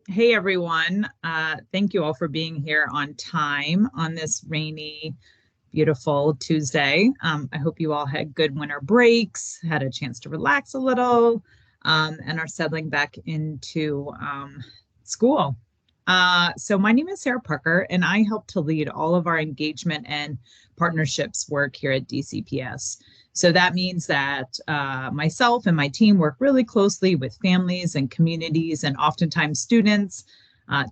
Hey everyone. Thank you all for being here on time on this rainy, beautiful Tuesday. I hope you all had good winter breaks, had a chance to relax a little, and are settling back into school. So my name is Sarah Parker, and I help to lead all of our engagement and partnerships work here at DCPS. So that means that myself and my team work really closely with families and communities and oftentimes students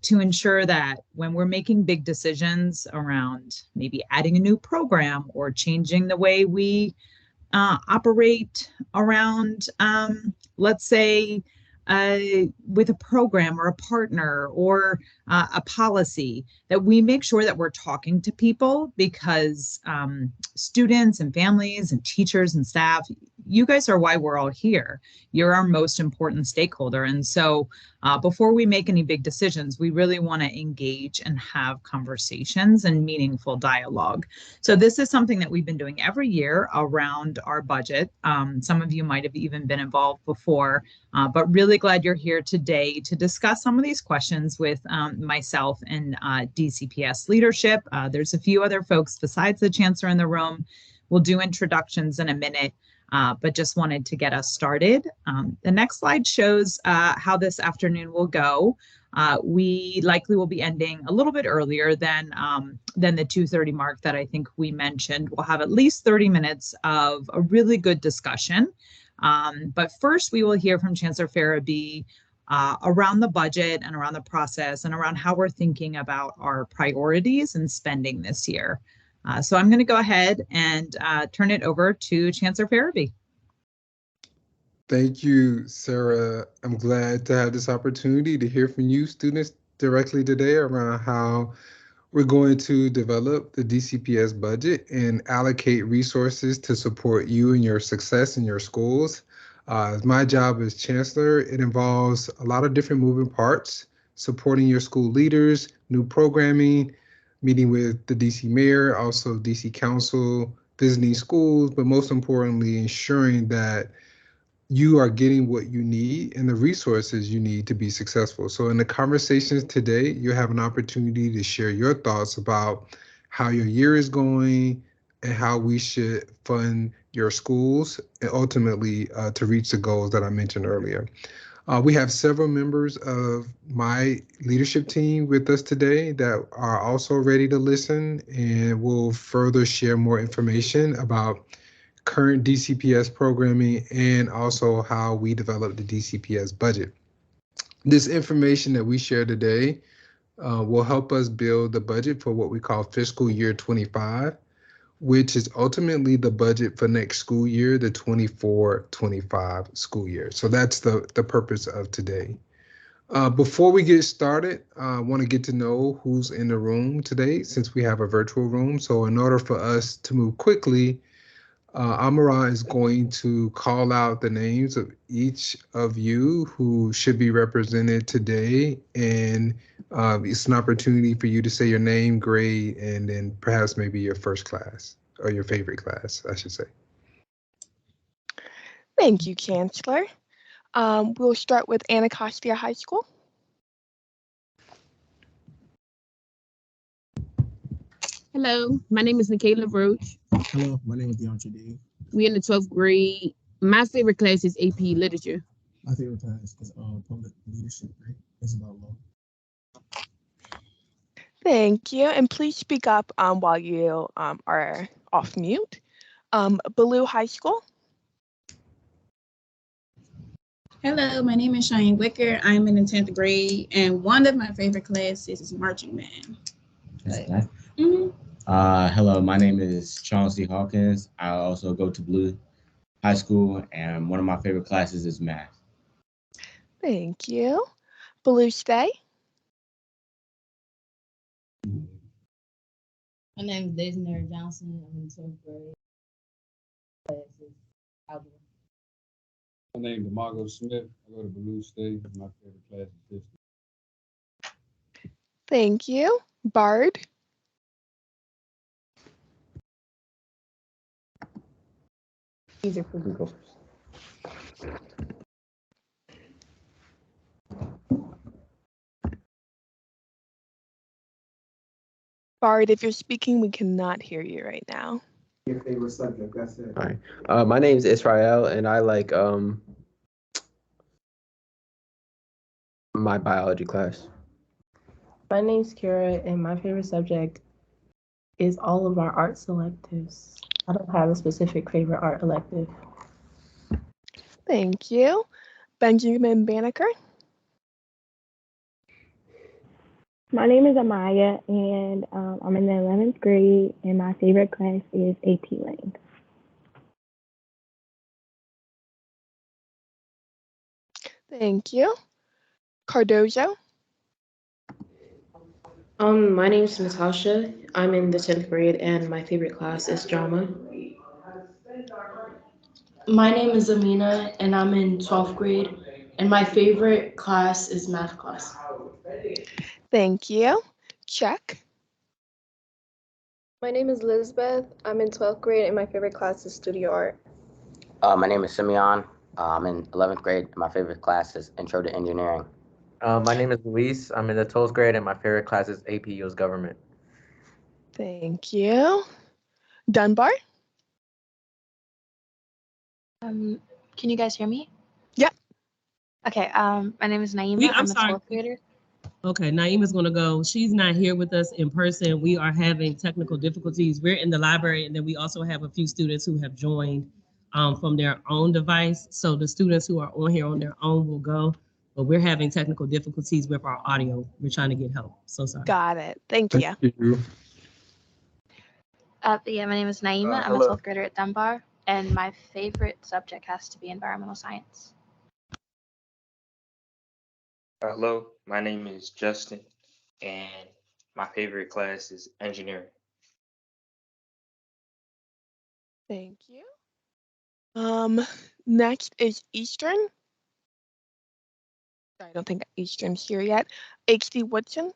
to ensure that when we're making big decisions around maybe adding a new program or changing the way we operate around, let's say, with a program or a partner or a policy, that we make sure that we're talking to people because students and families and teachers and staff, you guys are why we're all here. You're our most important stakeholder. And so before we make any big decisions, we really want to engage and have conversations and meaningful dialogue. So this is something that we've been doing every year around our budget. Some of you might have even been involved before, but really glad you're here today to discuss some of these questions with myself and DCPS leadership. There's a few other folks besides the Chancellor in the room. We'll do introductions in a minute, but just wanted to get us started. The next slide shows how this afternoon will go. We likely will be ending a little bit earlier than the 2:30 mark that I think we mentioned. We'll have at least 30 minutes of a really good discussion. But first, we will hear from Chancellor Farabee around the budget and around the process and around how we're thinking about our priorities and spending this year. So I'm going to go ahead and turn it over to Chancellor Farabee. Thank you, Sarah. I'm glad to have this opportunity to hear from you students directly today around how we're going to develop the DCPS budget and allocate resources to support you and your success in your schools. My job as Chancellor, it involves a lot of different moving parts, supporting your school leaders, new programming, meeting with the DC Mayor, also DC Council, visiting schools, but most importantly, ensuring that you are getting what you need and the resources you need to be successful. So in the conversations today, you have an opportunity to share your thoughts about how your year is going and how we should fund your schools and ultimately to reach the goals that I mentioned earlier. We have several members of my leadership team with us today that are also ready to listen and will further share more information about current DCPS programming and also how we develop the DCPS budget. This information that we share today will help us build the budget for what we call fiscal year 25, which is ultimately the budget for next school year, the 24-25 school year. So that's the purpose of today. Before we get started, I want to get to know who's in the room today since we have a virtual room. So in order for us to move quickly, Amara is going to call out the names of each of you who should be represented today, and it's an opportunity for you to say your name, grade, and then perhaps maybe your first class or your favorite class, I should say. Thank you, Chancellor. We'll start with Anacostia High School. Hello, my name is Nikayla Roach. Hello, my name is DeAndre D. We're in the 12th grade. My favorite class is AP Literature. My favorite class is Public Leadership, right? It's about law. Thank you, and please speak up while you are off mute. Ballou High School. Hello, my name is Cheyenne Wicker. I'm in the 10th grade, and one of my favorite classes is Marching Band. Hello, my name is Charles D. Hawkins. I also go to Blue High School, and one of my favorite classes is math. Thank you. Ballou Stay. My name is Daisy Johnson. I'm in 12th grade. Classes, algebra. My name is Margot Smith. I go to Blue State. My favorite class is history. Thank you. Bard. Easier for you to go first. Bard, if you're speaking, we cannot hear you right now. Your favorite subject, that's it. All right. My name is Israel, and I like my biology class. My name's Kira, and my favorite subject is all of our art selectives. I don't have a specific favorite art elective. Thank you. Benjamin Banneker. My name is Amaya, and I'm in the 11th grade, and my favorite class is AP Lang. Thank you. Cardozo. My name is Natasha. I'm in the 10th grade, and my favorite class is drama. My name is Amina, and I'm in 12th grade, and my favorite class is math class. Thank you. Check. My name is Lisbeth. I'm in 12th grade, and my favorite class is studio art. My name is Simeon. I'm in 11th grade, and my favorite class is Intro to Engineering. My name is Luis. I'm in the 12th grade, and my favorite class is AP US Government. Thank you. Dunbar. Can you guys hear me? Yep. Okay. My name is Naima. I'm a 12th grader. Okay, Naima's going to go. She's not here with us in person. We are having technical difficulties. We're in the library, and then we also have a few students who have joined from their own device. So the students who are on here on their own will go, but we're having technical difficulties with our audio. We're trying to get help. So sorry. Got it. Thank you. Yeah, my name is Naima. I'm a 12th grader at Dunbar, and my favorite subject has to be environmental science. Hello, my name is Justin, and my favorite class is engineering. Thank you. Next is Eastern. I don't think Eastern's here yet. HD Woodson.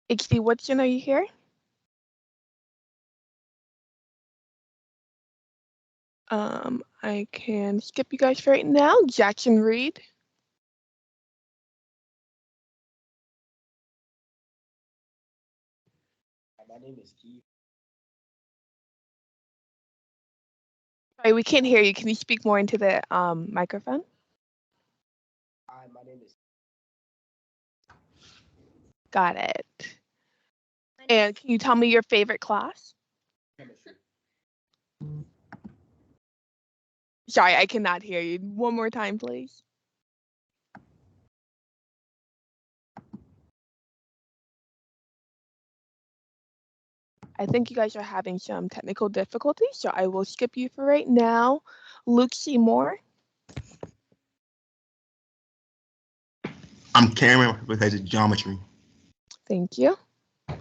HD Woodson, are you here? I can skip you guys for right now. Jackson Reed. My name is Keith. Sorry, we can't hear you. Can you speak more into the microphone? Hi, my name is. Got it. And can you tell me your favorite class? Chemistry. Sorry, I cannot hear you. One more time, please. I think you guys are having some technical difficulties, so I will skip you for right now. Luke Seymour. I'm Cameron with geometry. Thank you.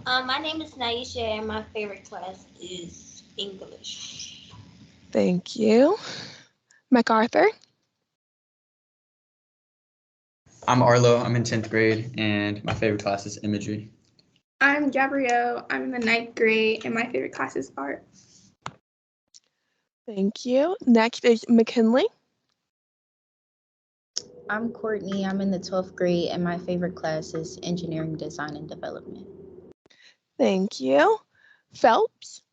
My name is Naisha, and my favorite class is English. Thank you. MacArthur. I'm Arlo. I'm in 10th grade, and my favorite class is imagery. I'm Gabrielle. I'm in the 9th grade, and my favorite class is art. Thank you. Next is McKinley. I'm Courtney. I'm in the 12th grade, and my favorite class is engineering, design, and development. Thank you. Phelps.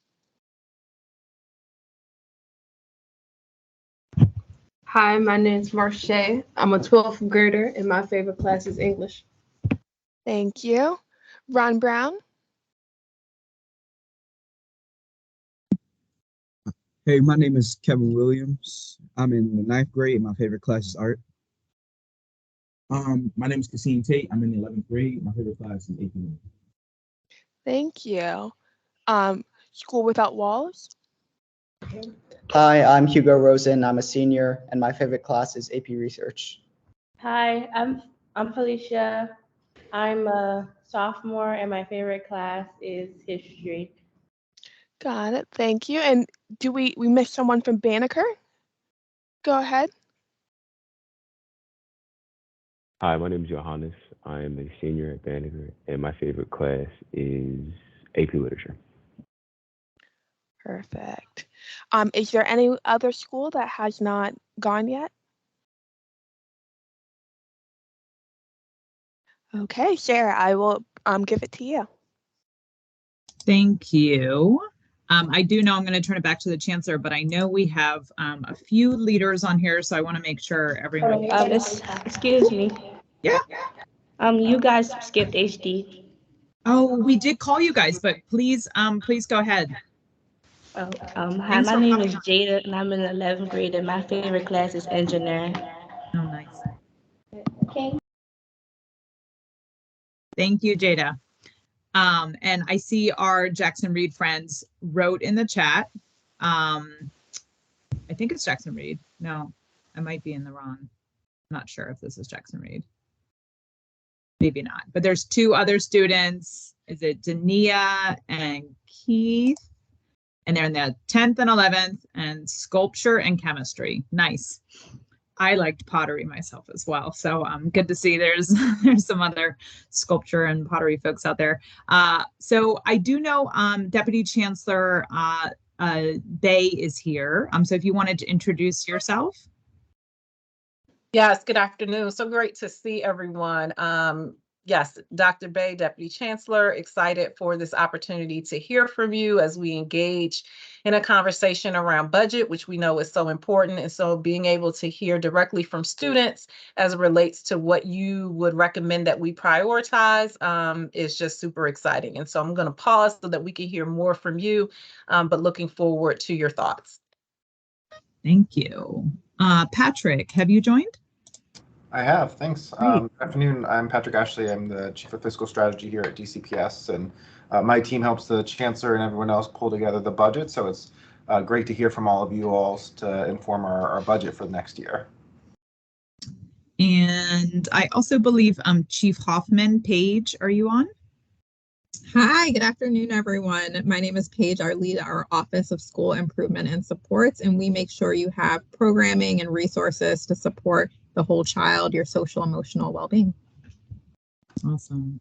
Hi, my name is Marche. I'm a 12th grader, and my favorite class is English. Thank you. Ron Brown. Hey, my name is Kevin Williams. I'm in the 9th grade, and my favorite class is art. My name is Cassine Tate. I'm in the 11th grade. My favorite class is AP. Thank you. School Without Walls. Hi, I'm Hugo Rosen. I'm a senior, and my favorite class is AP Research. Hi, I'm Felicia. I'm a sophomore, and my favorite class is history. Got it. Thank you. And do we missed someone from Banneker? Go ahead. Hi, my name is Johannes. I am a senior at Banneker, and my favorite class is AP Literature. Perfect. Is there any other school that has not gone yet? Okay, Sarah, I will give it to you. Thank you. I do know I'm going to turn it back to the chancellor, but I know we have a few leaders on here, so I want to make sure everyone. Excuse me. Yeah. You guys skipped HD. Oh, we did call you guys, but please go ahead. Oh, hi, my name is Jada, and I'm in 11th grade, and my favorite class is engineering. Oh, nice. Okay. Thank you, Jada. And I see our Jackson Reed friends wrote in the chat. I think it's Jackson Reed. No, I might be in the wrong. I'm not sure if this is Jackson Reed. Maybe not, but there's two other students. Is it Dania and Keith? And they're in the 10th and 11th, and sculpture and chemistry. Nice. I liked pottery myself as well. So good to see there's some other sculpture and pottery folks out there. So I do know Deputy Chancellor Bay is here. So if you wanted to introduce yourself. Yes, good afternoon. So great to see everyone. Yes, Dr. Bay, Deputy Chancellor, excited for this opportunity to hear from you as we engage in a conversation around budget, which we know is so important. And so being able to hear directly from students as it relates to what you would recommend that we prioritize is just super exciting. And so I'm going to pause so that we can hear more from you, but looking forward to your thoughts. Thank you. Patrick, have you joined? I have, thanks. Good afternoon, I'm Patrick Ashley. I'm the Chief of Fiscal Strategy here at DCPS, and my team helps the Chancellor and everyone else pull together the budget, so it's great to hear from all of you all to inform our budget for the next year. And I also believe Chief Hoffman, Paige, are you on? Hi, good afternoon, everyone. My name is Paige. I lead our Office of School Improvement and Supports, and we make sure you have programming and resources to support the whole child, your social emotional well-being. Awesome.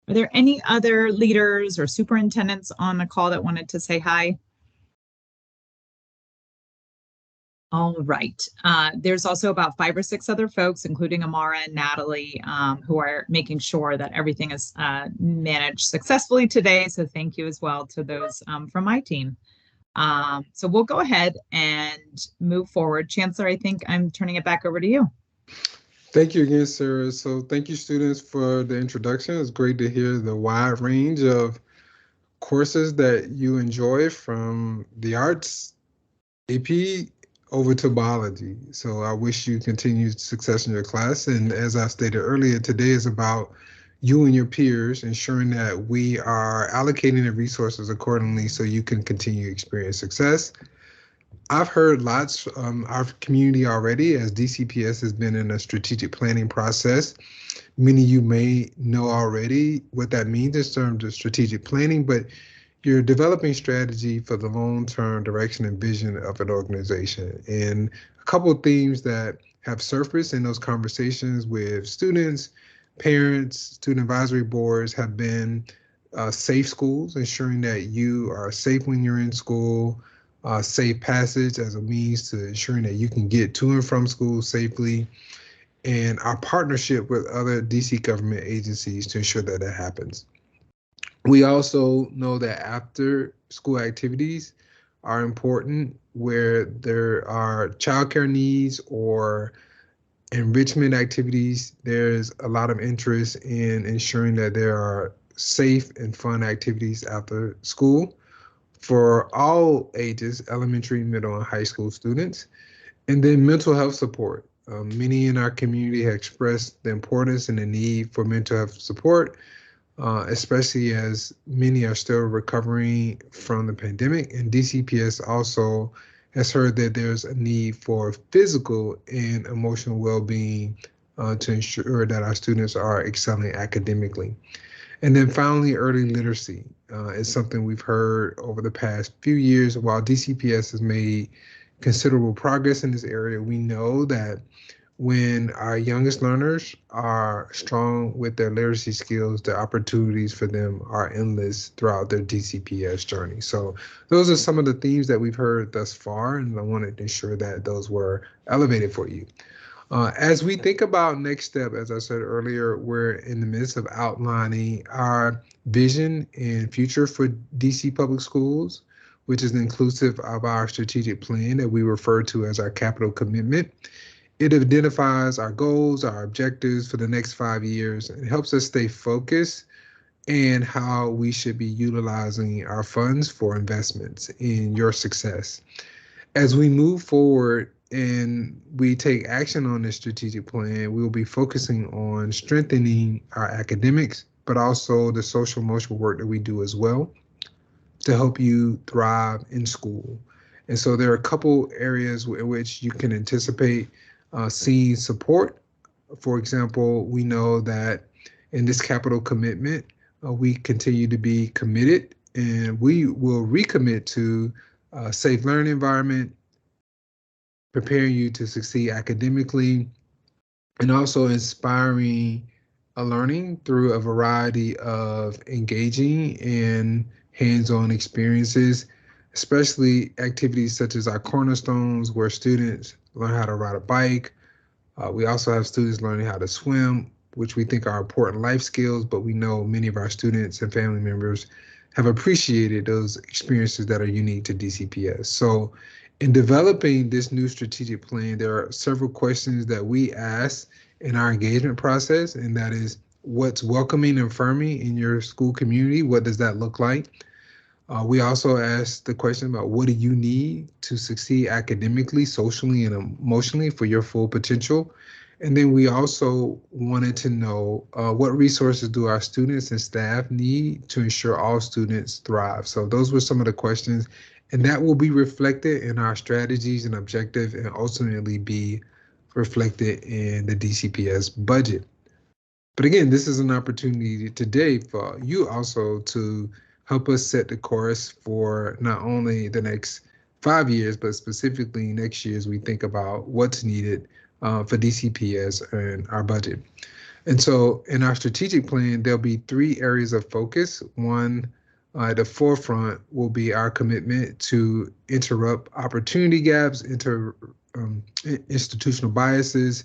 Are there any other leaders or superintendents on the call that wanted to say hi? All right. There's also about 5 or 6 other folks, including Amara and Natalie, who are making sure that everything is managed successfully today. So thank you as well to those from my team. So we'll go ahead and move forward. Chancellor, I think I'm turning it back over to you. Thank you again, Sarah. So thank you, students, for the introduction. It's great to hear the wide range of courses that you enjoy, from the arts, AP, over to biology. So I wish you continued success in your class. And as I stated earlier, today is about you and your peers ensuring that we are allocating the resources accordingly so you can continue to experience success. I've heard lots from our community already, as DCPS has been in a strategic planning process. Many of you may know already what that means in terms of strategic planning, but you're developing strategy for the long-term direction and vision of an organization. And a couple of themes that have surfaced in those conversations with students, parents, student advisory boards have been safe schools, ensuring that you are safe when you're in school, safe passage as a means to ensuring that you can get to and from school safely, and our partnership with other DC government agencies to ensure that that happens. We also know that after school activities are important, where there are childcare needs or enrichment activities. There's a lot of interest in ensuring that there are safe and fun activities after school for all ages, elementary, middle, and high school students. And then mental health support. Many in our community have expressed the importance and the need for mental health support, especially as many are still recovering from the pandemic. And DCPS also has heard that there's a need for physical and emotional well-being to ensure that our students are excelling academically. And then finally, early literacy is something we've heard over the past few years. While DCPS has made considerable progress in this area, we know that When our youngest learners are strong with their literacy skills, the opportunities for them are endless throughout their DCPS journey. So those are some of the themes that we've heard thus far, and I wanted to ensure that those were elevated for you. As we think about next step, as I said earlier, we're in the midst of outlining our vision and future for DC Public Schools, which is inclusive of our strategic plan that we refer to as our capital commitment. It identifies our goals, our objectives for the next 5 years, and helps us stay focused and how we should be utilizing our funds for investments in your success. As we move forward and we take action on this strategic plan, we will be focusing on strengthening our academics, but also the social emotional work that we do as well to help you thrive in school. And so there are a couple areas in which you can anticipate seeing support. For example, we know that in this capital commitment, we continue to be committed, and we will recommit to a safe learning environment, preparing you to succeed academically, and also inspiring a learning through a variety of engaging and hands-on experiences, especially activities such as our cornerstones, where students learn how to ride a bike. We also have students learning how to swim, which we think are important life skills, but we know many of our students and family members have appreciated those experiences that are unique to DCPS. So in developing this new strategic plan, there are several questions that we ask in our engagement process, and that is, what's welcoming and affirming in your school community? What does that look like? We also ask the question about, what do you need to succeed academically, socially, and emotionally for your full potential? And then we also wanted to know what resources do our students and staff need to ensure all students thrive? So those were some of the questions, and that will be reflected in our strategies and objectives and ultimately be reflected in the DCPS budget. But again, this is an opportunity today for you also to help us set the course for not only the next 5 years, but specifically next year as we think about what's needed for DCPS and our budget. And so in our strategic plan, there'll be 3 areas of focus. One, at the forefront will be our commitment to interrupt opportunity gaps, institutional biases,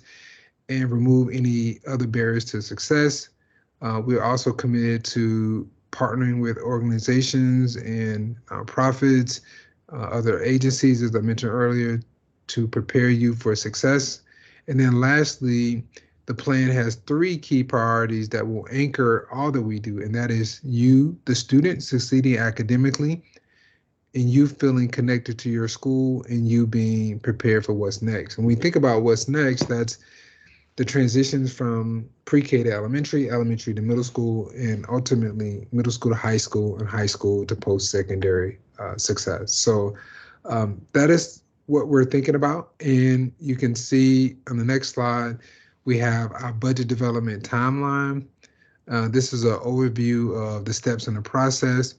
and remove any other barriers to success. We're also committed to partnering with organizations and nonprofits, other agencies, as I mentioned earlier, to prepare you for success. And then lastly, the plan has 3 key priorities that will anchor all that we do, and that is you, the student, succeeding academically, and you feeling connected to your school, and you being prepared for what's next. When we think about what's next, that's the transitions from pre-K to elementary, elementary to middle school, and ultimately middle school to high school, and high school to post-secondary success. So that is what we're thinking about. And you can see on the next slide, we have our budget development timeline. This is an overview of the steps in the process.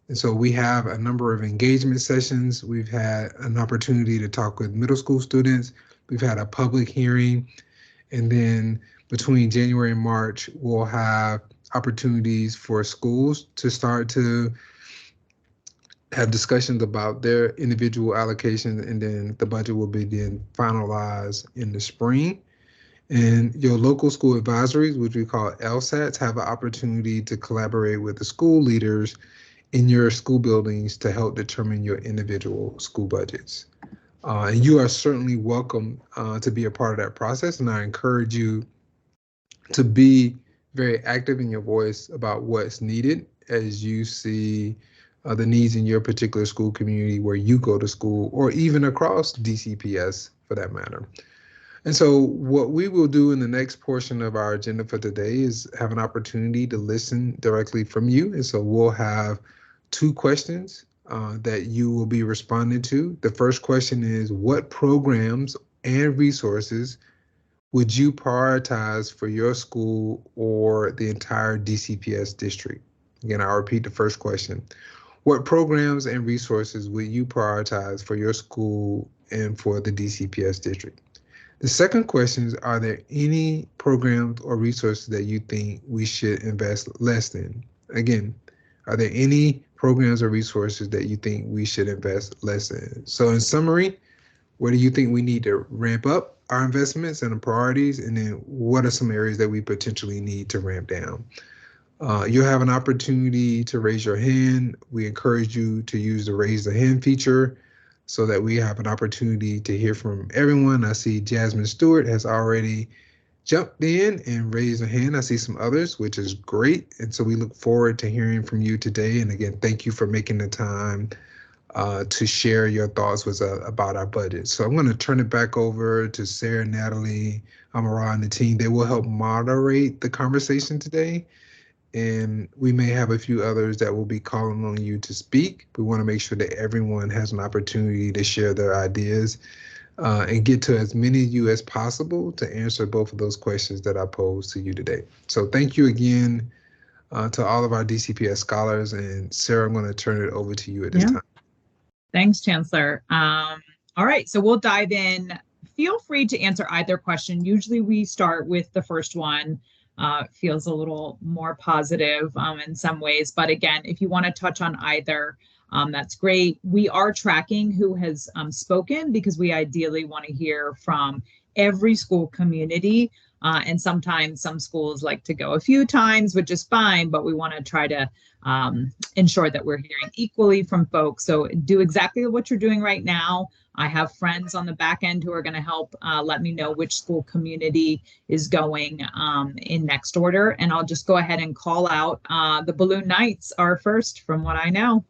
And so we have a number of engagement sessions. We've had an opportunity to talk with middle school students. We've had a public hearing. And then between January and March, we'll have opportunities for schools to start to have discussions about their individual allocations, and then the budget will be then finalized in the spring. And your local school advisories, which we call LSATs, have an opportunity to collaborate with the school leaders in your school buildings to help determine your individual school budgets. And you are certainly welcome to be a part of that process, and I encourage you to be very active in your voice about what's needed as you see the needs in your particular school community where you go to school, or even across DCPS for that matter. And so what we will do in the next portion of our agenda for today is have an opportunity to listen directly from you. And so we'll have 2 questions that you will be responding to. The first question is, what programs and resources would you prioritize for your school or the entire DCPS district? Again, I'll repeat the first question. What programs and resources would you prioritize for your school and for the DCPS district? The second question is, are there any programs or resources that you think we should invest less in? Again, are there any programs or resources that you think we should invest less in? So in summary, where do you think we need to ramp up our investments and the priorities? And then what are some areas that we potentially need to ramp down? You'll have an opportunity to raise your hand. We encourage you to use the raise the hand feature so that we have an opportunity to hear from everyone. I see Jasmine Stewart has already jumped in and raised a hand. I see some others, which is great. And so we look forward to hearing from you today. And again, thank you for making the time to share your thoughts with about our budget. So I'm going to turn it back over to Sarah, Natalie, Amara, and the team. They will help moderate the conversation today. And we may have a few others that will be calling on you to speak. We want to make sure that everyone has an opportunity to share their ideas and get to as many of you as possible to answer both of those questions that I posed to you today. So thank you again to all of our DCPS scholars. And Sarah, I'm going to turn it over to you at this time. Thanks, Chancellor. All right, so we'll dive in. Feel free to answer either question. Usually we start with the first one. Feels a little more positive in some ways. But again, if you want to touch on either, that's great. We are tracking who has spoken because we ideally want to hear from every school community. And sometimes some schools like to go a few times, which is fine, but we want to try to ensure that we're hearing equally from folks. So do exactly what you're doing right now. I have friends on the back end who are going to help let me know which school community is going in next order. And I'll just go ahead and call out the Balloon Knights are first from what I know.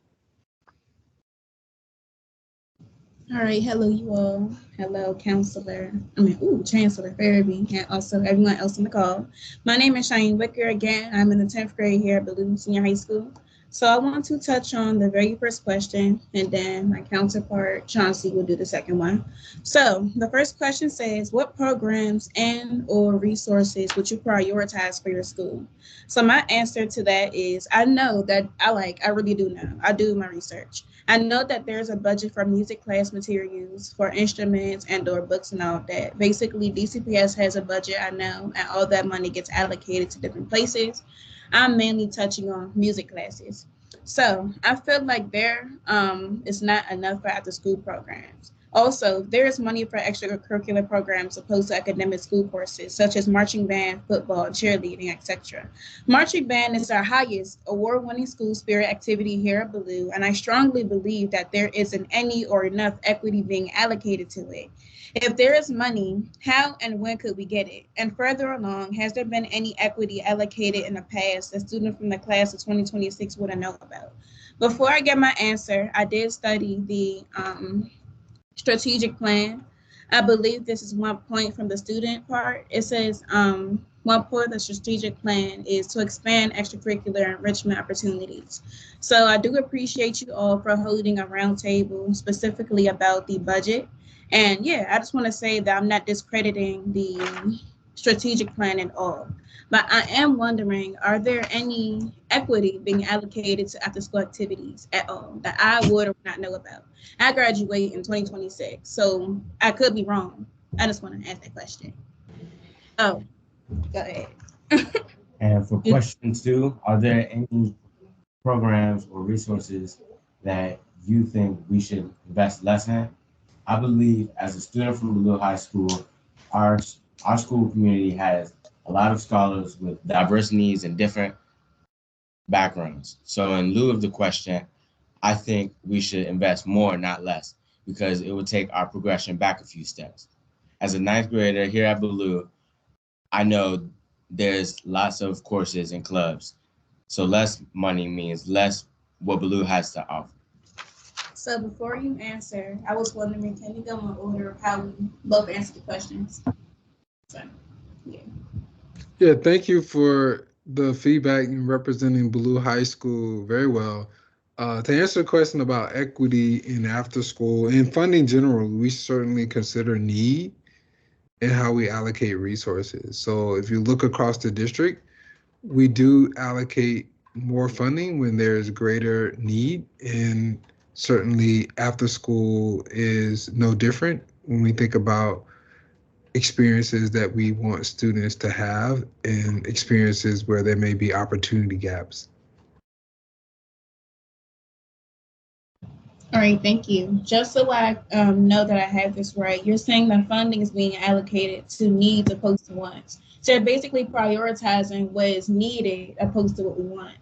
All right, hello you all. Hello, Chancellor Farabee, and also everyone else on the call. My name is Cheyenne Wicker. Again, I'm in the 10th grade here at Balloon Senior High School. So I want to touch on the very first question, and then my counterpart, Chauncey, will do the second one. So the first question says, what programs and or resources would you prioritize for your school? So my answer to that is, I know that I really do know. I do my research. I know that there's a budget for music class materials, for instruments and or books and all that. Basically, DCPS has a budget, I know, and all that money gets allocated to different places. I'm mainly touching on music classes. So I feel like there is not enough for after school programs. Also, there is money for extracurricular programs opposed to academic school courses, such as marching band, football, cheerleading, etc. Marching band is our highest award-winning school spirit activity here at Baloo, and I strongly believe that there isn't any or enough equity being allocated to it. If there is money, how and when could we get it? And further along, has there been any equity allocated in the past that students from the class of 2026 wouldn't know about? Before I get my answer, I did study the strategic plan. I believe this is one point from the student part. It says one point of the strategic plan is to expand extracurricular enrichment opportunities. So I do appreciate you all for holding a roundtable specifically about the budget. And yeah, I just want to say that I'm not discrediting the strategic plan at all. But I am wondering, are there any equity being allocated to after school activities at all that I would or not know about? I graduate in 2026, so I could be wrong. I just want to ask that question. Oh, go ahead. And for question 2, are there any programs or resources that you think we should invest less in? I believe as a student from Blue High School, our school community has a lot of scholars with diverse needs and different backgrounds. So in lieu of the question, I think we should invest more, not less, because it would take our progression back a few steps. As a 9th grader here at Baloo, I know there's lots of courses and clubs. So less money means less what Baloo has to offer. So before you answer, I was wondering, can you go in order of how we both answer the questions? So, yeah. Yeah, thank you for the feedback and representing Blue High School very well. To answer the question about equity in after school and funding general, we certainly consider need and how we allocate resources. So if you look across the district, we do allocate more funding when there's greater need, and certainly after school is no different when we think about experiences that we want students to have and experiences where there may be opportunity gaps. All right, thank you. Just so I know that I have this right, you're saying that funding is being allocated to needs opposed to wants. So you're basically prioritizing what is needed opposed to what we want.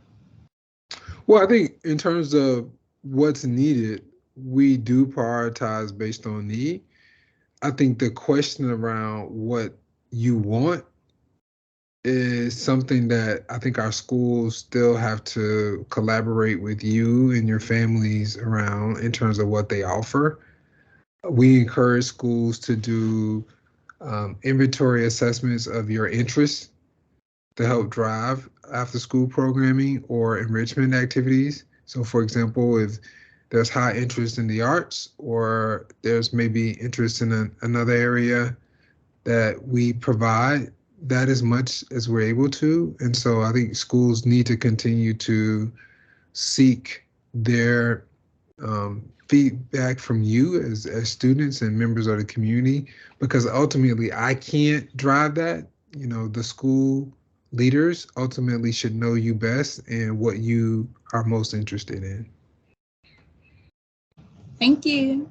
Well, I think in terms of what's needed, we do prioritize based on need. I think the question around what you want is something that I think our schools still have to collaborate with you and your families around in terms of what they offer. We encourage schools to do inventory assessments of your interests to help drive after school programming or enrichment activities. So for example, if there's high interest in the arts or there's maybe interest in another area, that we provide that as much as we're able to. And so I think schools need to continue to seek their feedback from you as students and members of the community, because ultimately I can't drive that. You know, the school leaders ultimately should know you best and what you are most interested in. Thank you.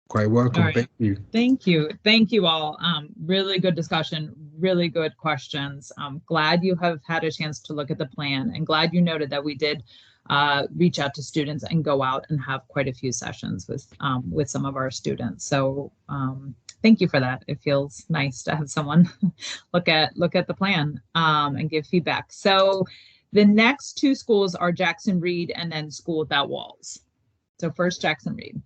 Quite welcome. All right. Thank you. Thank you. Thank you all. Really good discussion, really good questions. I'm glad you have had a chance to look at the plan and glad you noted that we did reach out to students and go out and have quite a few sessions with some of our students. So thank you for that. It feels nice to have someone look at the plan and give feedback. So the next two schools are Jackson Reed and then School Without Walls. So first Jackson Reed.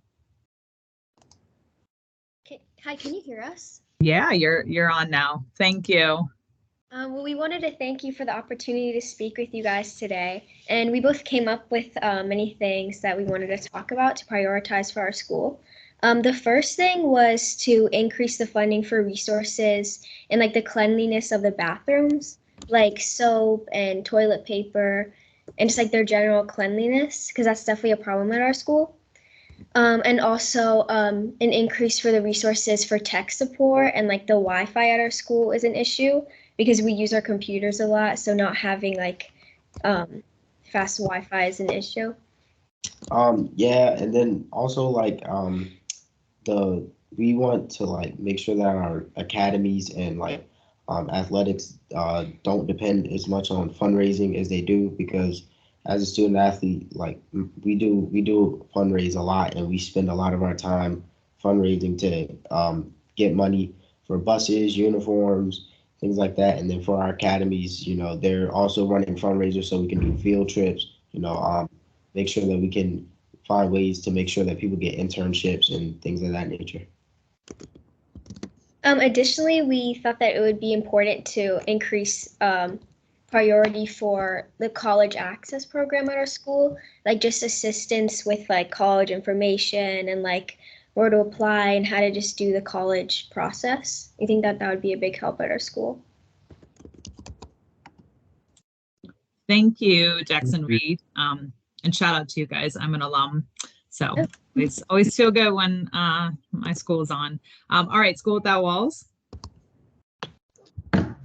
Hi, can you hear us? Yeah, you're on now. Thank you. Well, we wanted to thank you for the opportunity to speak with you guys today. And we both came up with many things that we wanted to talk about to prioritize for our school. The first thing was to increase the funding for resources and like the cleanliness of the bathrooms, like soap and toilet paper, and just like their general cleanliness, because that's definitely a problem at our school. And also an increase for the resources for tech support, and like the Wi-Fi at our school is an issue because we use our computers a lot. So not having like fast Wi-Fi is an issue. Yeah, and then also like we want to like make sure that our academies and like athletics don't depend as much on fundraising as they do, because as a student athlete, like we do fundraise a lot, and we spend a lot of our time fundraising to get money for buses, uniforms, things like that. And then for our academies, you know, they're also running fundraisers so we can do field trips, you know, make sure that we can find ways to make sure that people get internships and things of that nature. Additionally, we thought that it would be important to increase priority for the college access program at our school, like just assistance with like college information and like where to apply and how to just do the college process. I think that would be a big help at our school. Thank you, Jackson Reed. And shout out to you guys. I'm an alum, so it's always feel good when my school is on. All right, School Without Walls.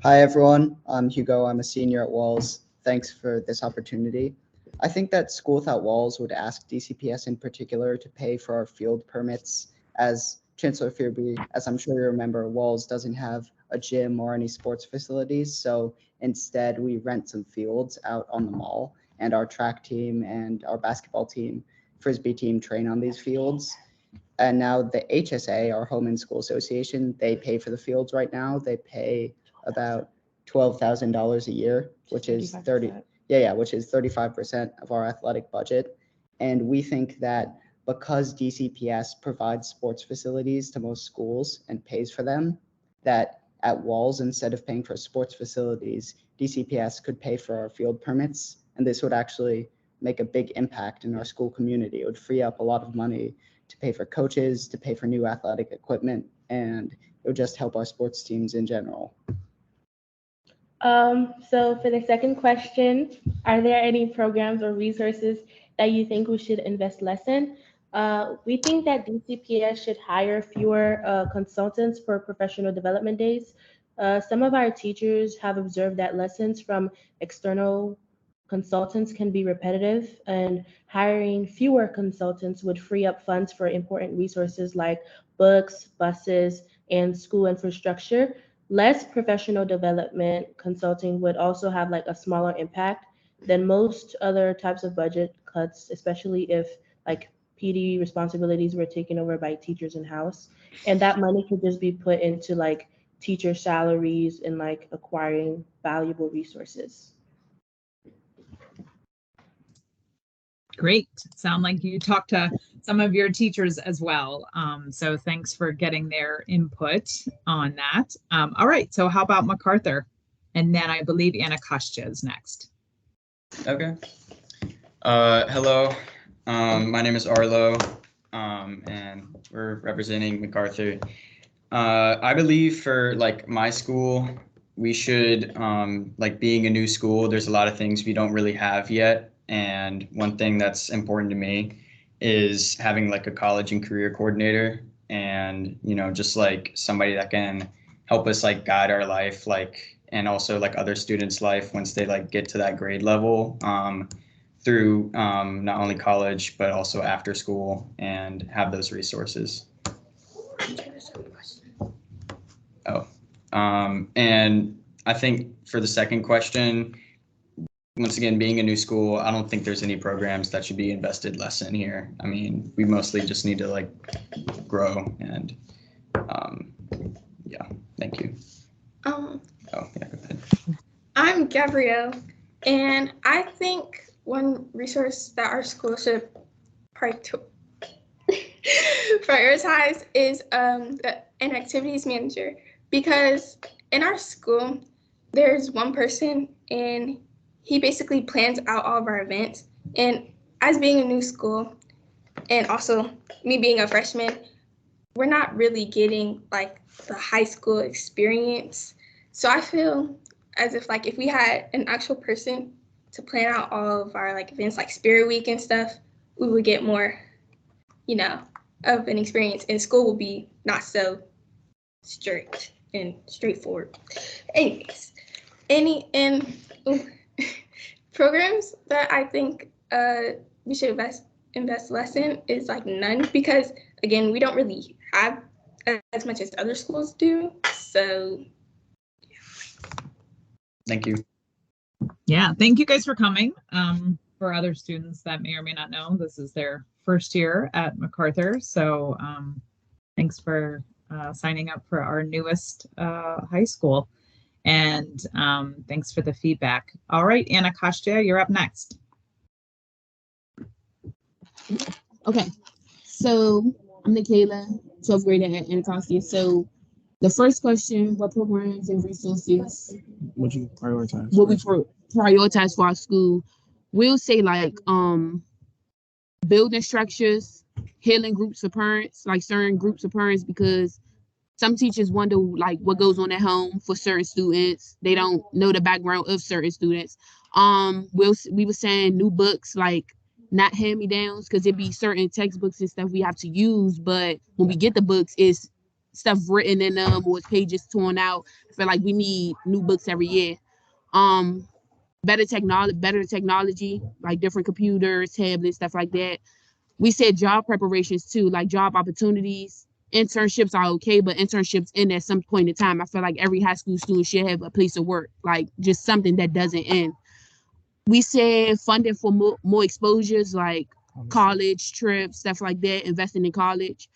Hi, everyone. I'm Hugo. I'm a senior at Walls. Thanks for this opportunity. I think that School Without Walls would ask DCPS in particular to pay for our field permits. As Chancellor Fearby, as I'm sure you remember, Walls doesn't have a gym or any sports facilities. So instead, we rent some fields out on the mall, and our track team and our basketball team, Frisbee team train on these fields. And now the HSA, our Home and School Association, they pay for the fields right now. They pay about $12,000 a year, which is 35% of our athletic budget. And we think that because DCPS provides sports facilities to most schools and pays for them, that at Walls, instead of paying for sports facilities, DCPS could pay for our field permits. And this would actually make a big impact in our school community. It would free up a lot of money to pay for coaches, to pay for new athletic equipment, and it would just help our sports teams in general. So for the second question, are there any programs or resources that you think we should invest less in? We think that DCPS should hire fewer consultants for professional development days. Some of our teachers have observed that lessons from external consultants can be repetitive, and hiring fewer consultants would free up funds for important resources like books, buses, and school infrastructure. Less professional development consulting would also have like a smaller impact than most other types of budget cuts, especially if like PD responsibilities were taken over by teachers in-house. And that money could just be put into like teacher salaries and like acquiring valuable resources. Great. Sound like you talked to some of your teachers as well. So thanks for getting their input on that. All right. So how about MacArthur? And then I believe Anacostia is next. Okay. Hello. My name is Arlo, and we're representing MacArthur. I believe for like my school, we should, like being a new school, there's a lot of things we don't really have yet. And one thing that's important to me is having like a college and career coordinator, and, you know, just like somebody that can help us like guide our life, like, and also like other students' life once they like get to that grade level, through not only college, but also after school, and have those resources. Oh, and I think for the second question, once again, being a new school, I don't think there's any programs that should be invested less in here. I mean, we mostly just need to like grow, and yeah, thank you. Oh, yeah, go ahead. I'm Gabrielle, and I think one resource that our school should prioritize is an activities manager, because in our school, there's one person and he basically plans out all of our events. And as being a new school, and also me being a freshman, we're not really getting like the high school experience. So I feel as if like if we had an actual person to plan out all of our like events like Spirit Week and stuff, we would get more, you know, of an experience, and school will be not so strict and straightforward. Anyways, programs that I think we should invest less in is like none, because again, we don't really have as much as other schools do. So Thank you. Yeah, thank you guys for coming. For other students that may or may not know, this is their first year at MacArthur. So thanks for signing up for our newest high school. And thanks for the feedback. All right, Anacostia, you're up next. Okay, so I'm Nikayla, 12th grader at Anacostia. So the first question, what programs and resources Would you prioritize? would we prioritize for our school? We'll say like building structures, healing groups of parents, like certain groups of parents, because some teachers wonder like what goes on at home for certain students. They don't know the background of certain students. We were saying new books, like not hand-me-downs, because it'd be certain textbooks and stuff we have to use, but when we get the books, it's stuff written in them or it's pages torn out. I feel like we need new books every year. Better technology, like different computers, tablets, stuff like that. We said job preparations too, like job opportunities. Internships are okay, but internships end at some point in time. I feel like every high school student should have a place of work, like just something that doesn't end. We said funding for more exposures, like college trips, stuff like that, investing in college.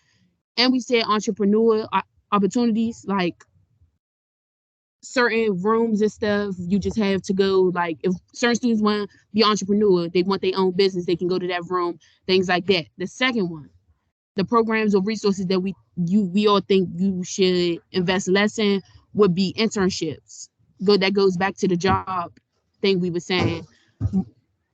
And we said entrepreneur opportunities, like certain rooms and stuff, you just have to go, like if certain students want to be entrepreneur, they want their own business, they can go to that room, things like that. The second one, the programs or resources that we all think you should invest less in would be internships. That goes back to the job thing we were saying.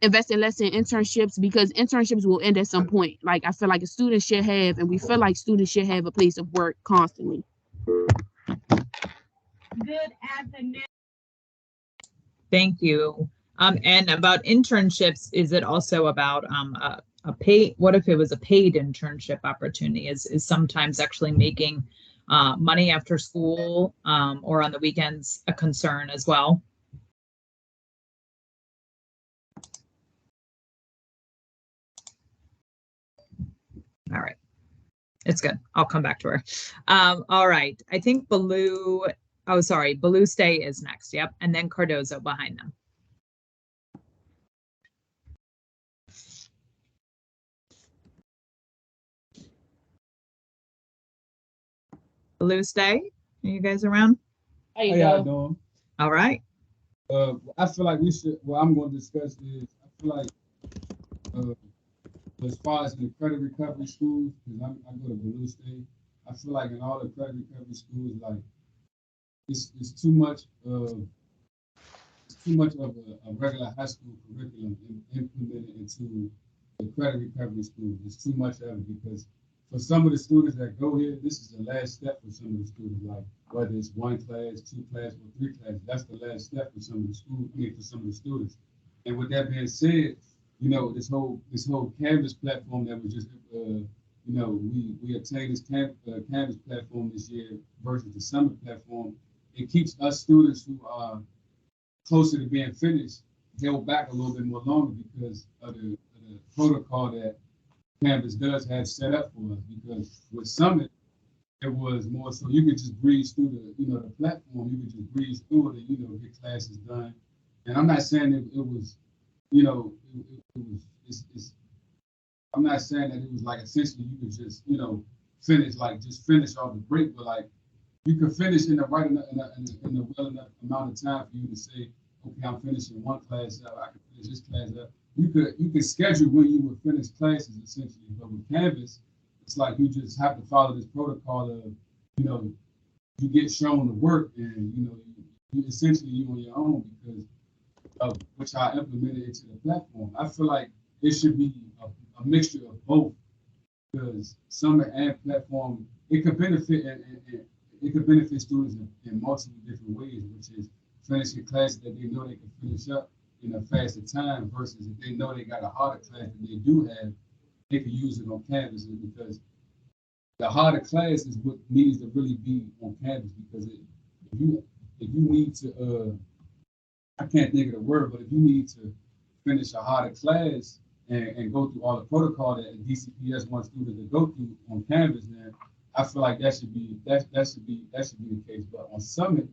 Investing less in internships, because internships will end at some point. Like I feel like a student should have, and we feel like students should have a place of work constantly. Good afternoon. Thank you. And about internships, is it also about what if it was a paid internship opportunity? Is sometimes actually making money after school or on the weekends a concern as well? All right. It's good. I'll come back to her. All right. I think Baloo Stay is next. Yep. And then Cardozo behind them. Baloo Stay, are you guys around? How y'all doing? All right. I feel like we should, what I'm going to discuss is, I feel like as far as the credit recovery schools, because I go to Blue State, I feel like in all the credit recovery schools, like it's too much of a regular high school curriculum implemented into the credit recovery schools. It's too much of it because for some of the students that go here, this is the last step for some of the students, like whether it's 1 class, 2 class, or 3 classes, that's the last step for some of the for some of the students. And with that being said, you know, this whole Canvas platform that was just, you know, we obtained this Canvas platform this year versus the summer platform. It keeps us students who are closer to being finished held back a little bit more longer because of the protocol that Canvas does have set up for us. Because with Summit, it was more so you could just breeze through the platform. You could just breeze through it and, get classes done. And I'm not saying it was, I'm not saying that it was like essentially you could just, finish off the break, but like you could finish in the right enough, in a well enough amount of time for you to say, okay, I'm finishing 1 class up, I can finish this class up. You could schedule when you would finish classes essentially, but with Canvas, it's like you just have to follow this protocol of, you get shown the work and you essentially you on your own because of which I implemented into the platform. I feel like it should be a mixture of both because summer and platform it could benefit and it could benefit students in multiple different ways, which is finishing classes that they know they can finish up in a faster time versus if they know they got a harder class that they do have, they can use it on Canvas because the harder class is what needs to really be on Canvas because if you need to I can't think of the word, but if you need to finish a harder class and go through all the protocol that DCPS wants students to go through on Canvas, then I feel like that should be the case. But on Summit,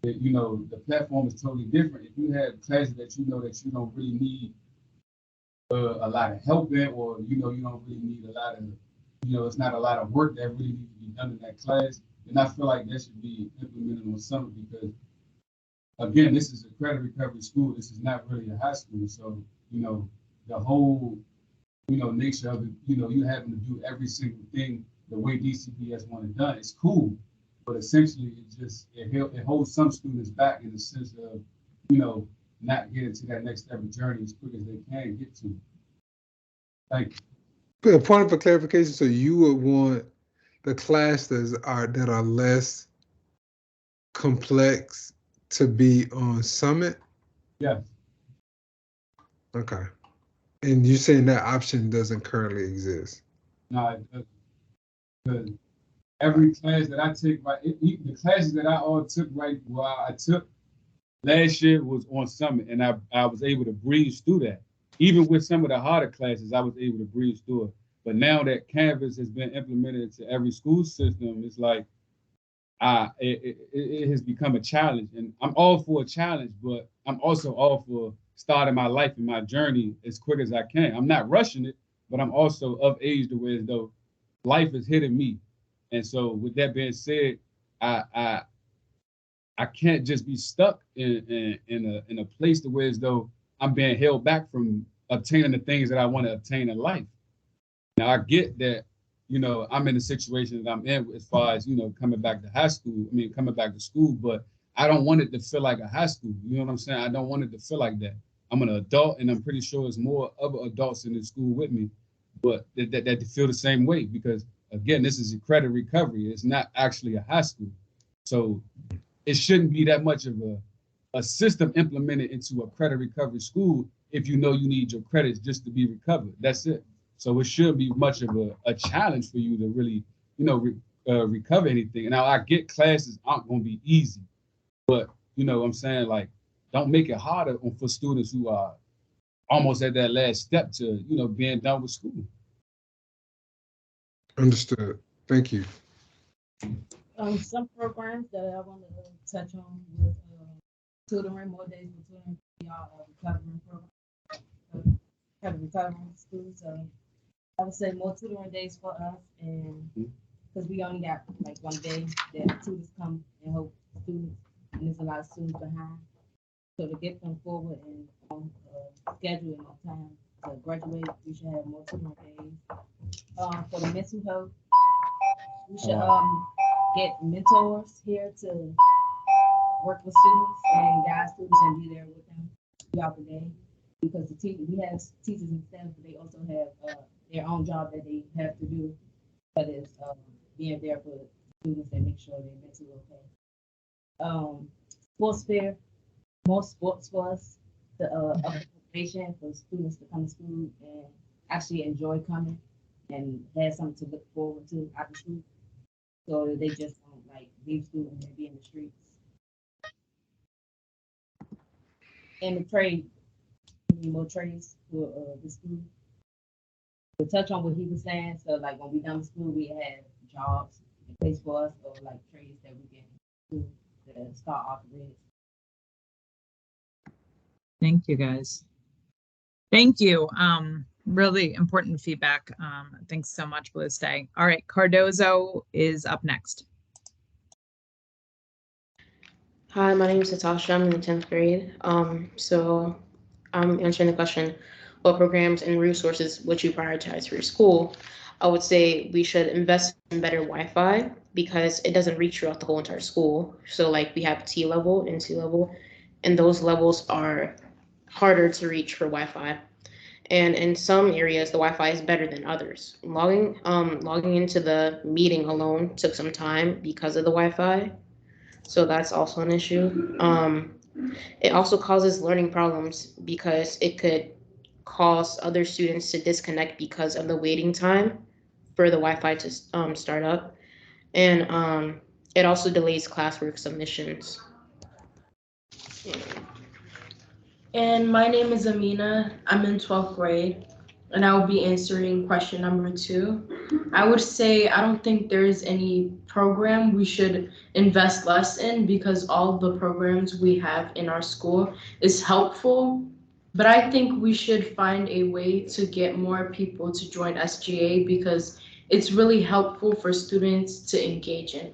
the platform is totally different. If you have classes that you don't really need a lot of help in, or you don't really need a lot of, it's not a lot of work that really needs to be done in that class, then I feel like that should be implemented on Summit because, again, this is a credit recovery school. This is not really a high school. So, the whole, nature of it, you having to do every single thing the way DCPS want it done. It's cool, but essentially it holds some students back in the sense of, not getting to that next step of journey as quick as they can get to. Thank you. Good point for clarification. So you would want the classes that are less complex to be on Summit? Yes. Okay. And you're saying that option doesn't currently exist? No, it doesn't. Because every class that I take, the classes that I all took I took last year was on Summit, and I was able to breeze through that. Even with some of the harder classes, I was able to breeze through it. But now that Canvas has been implemented into every school system, it's like it has become a challenge. And I'm all for a challenge, but I'm also all for starting my life and my journey as quick as I can. I'm not rushing it, but I'm also of age to where as though life is hitting me. And so with that being said, I can't just be stuck in a place to where as though I'm being held back from obtaining the things that I want to obtain in life. Now I get that, I'm in the situation that I'm in as far as, coming back to school, but I don't want it to feel like a high school. You know what I'm saying? I don't want it to feel like that. I'm an adult and I'm pretty sure there's more other adults in the school with me, but that feel the same way because again, this is a credit recovery. It's not actually a high school. So it shouldn't be that much of a system implemented into a credit recovery school if you know you need your credits just to be recovered. That's it. So it shouldn't be much of a challenge for you to really, recover anything. Now I get classes aren't going to be easy, but you know what I'm saying, like, don't make it harder for students who are almost at that last step to, being done with school. Understood. Thank you. Some programs that I want to touch on was tutoring, more days for tutoring, recovering program, kind of recovering school. So I would say more tutoring days for us, and because we only got like one day that tutors come and help students, and there's a lot of students behind. So to get them forward and on schedule and on time to graduate, we should have more tutoring days. For the mental health, we should get mentors here to work with students and guide students and be there with them throughout the day. Because we have teachers and staff, but they also have their own job that they have to do, that is being there for students and make sure they're mentally okay. Sports fair, more sports for us, the motivation for students to come to school and actually enjoy coming and have something to look forward to after school, so that they just don't like leave school and be in the streets. And the trade, we need more trades for the school. To touch on what he was saying, so like when we done with school, we have jobs in place for us, or like trades that we can do to start off with. Thank you, guys. Thank you. Really important feedback. Thanks so much, Blue Stay. All right, Cardozo is up next. Hi, my name is Natasha. I'm in the 10th grade. So I'm answering the question, what programs and resources would you prioritize for your school? I would say we should invest in better Wi-Fi because it doesn't reach throughout the whole entire school. So like we have T level and C level, and those levels are harder to reach for Wi-Fi. And in some areas, the Wi-Fi is better than others. Logging into the meeting alone took some time because of the Wi-Fi. So that's also an issue. It also causes learning problems because it could cause other students to disconnect because of the waiting time for the Wi-Fi to start up. And it also delays classwork submissions. And my name is Amina. I'm in 12th grade, and I will be answering question number 2. I would say I don't think there's any program we should invest less in because all the programs we have in our school is helpful. But I think we should find a way to get more people to join SGA because it's really helpful for students to engage in.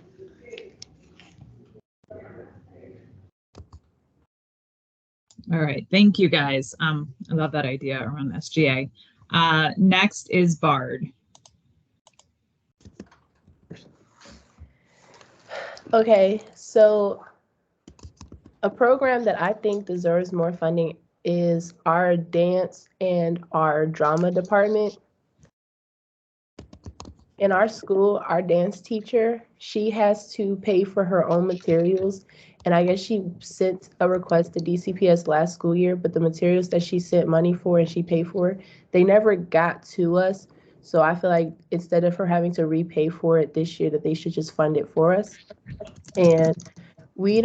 All right, thank you, guys. I love that idea around SGA. Next is Bard. Okay, so a program that I think deserves more funding is our dance and our drama department. In our school, our dance teacher, she has to pay for her own materials. And I guess she sent a request to DCPS last school year, but the materials that she sent money for and she paid for, they never got to us. So I feel like instead of her having to repay for it this year, that they should just fund it for us. And we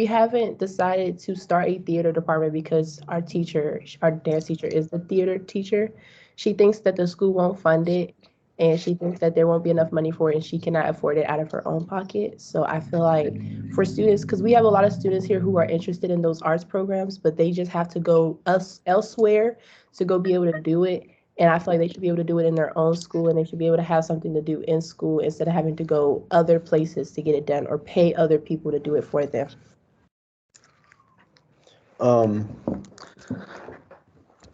haven't decided to start a theater department because our dance teacher is the theater teacher. She thinks that the school won't fund it, and she thinks that there won't be enough money for it, and she cannot afford it out of her own pocket. So I feel like for students, because we have a lot of students here who are interested in those arts programs, but they just have to go elsewhere to go be able to do it. And I feel like they should be able to do it in their own school, and they should be able to have something to do in school instead of having to go other places to get it done or pay other people to do it for them.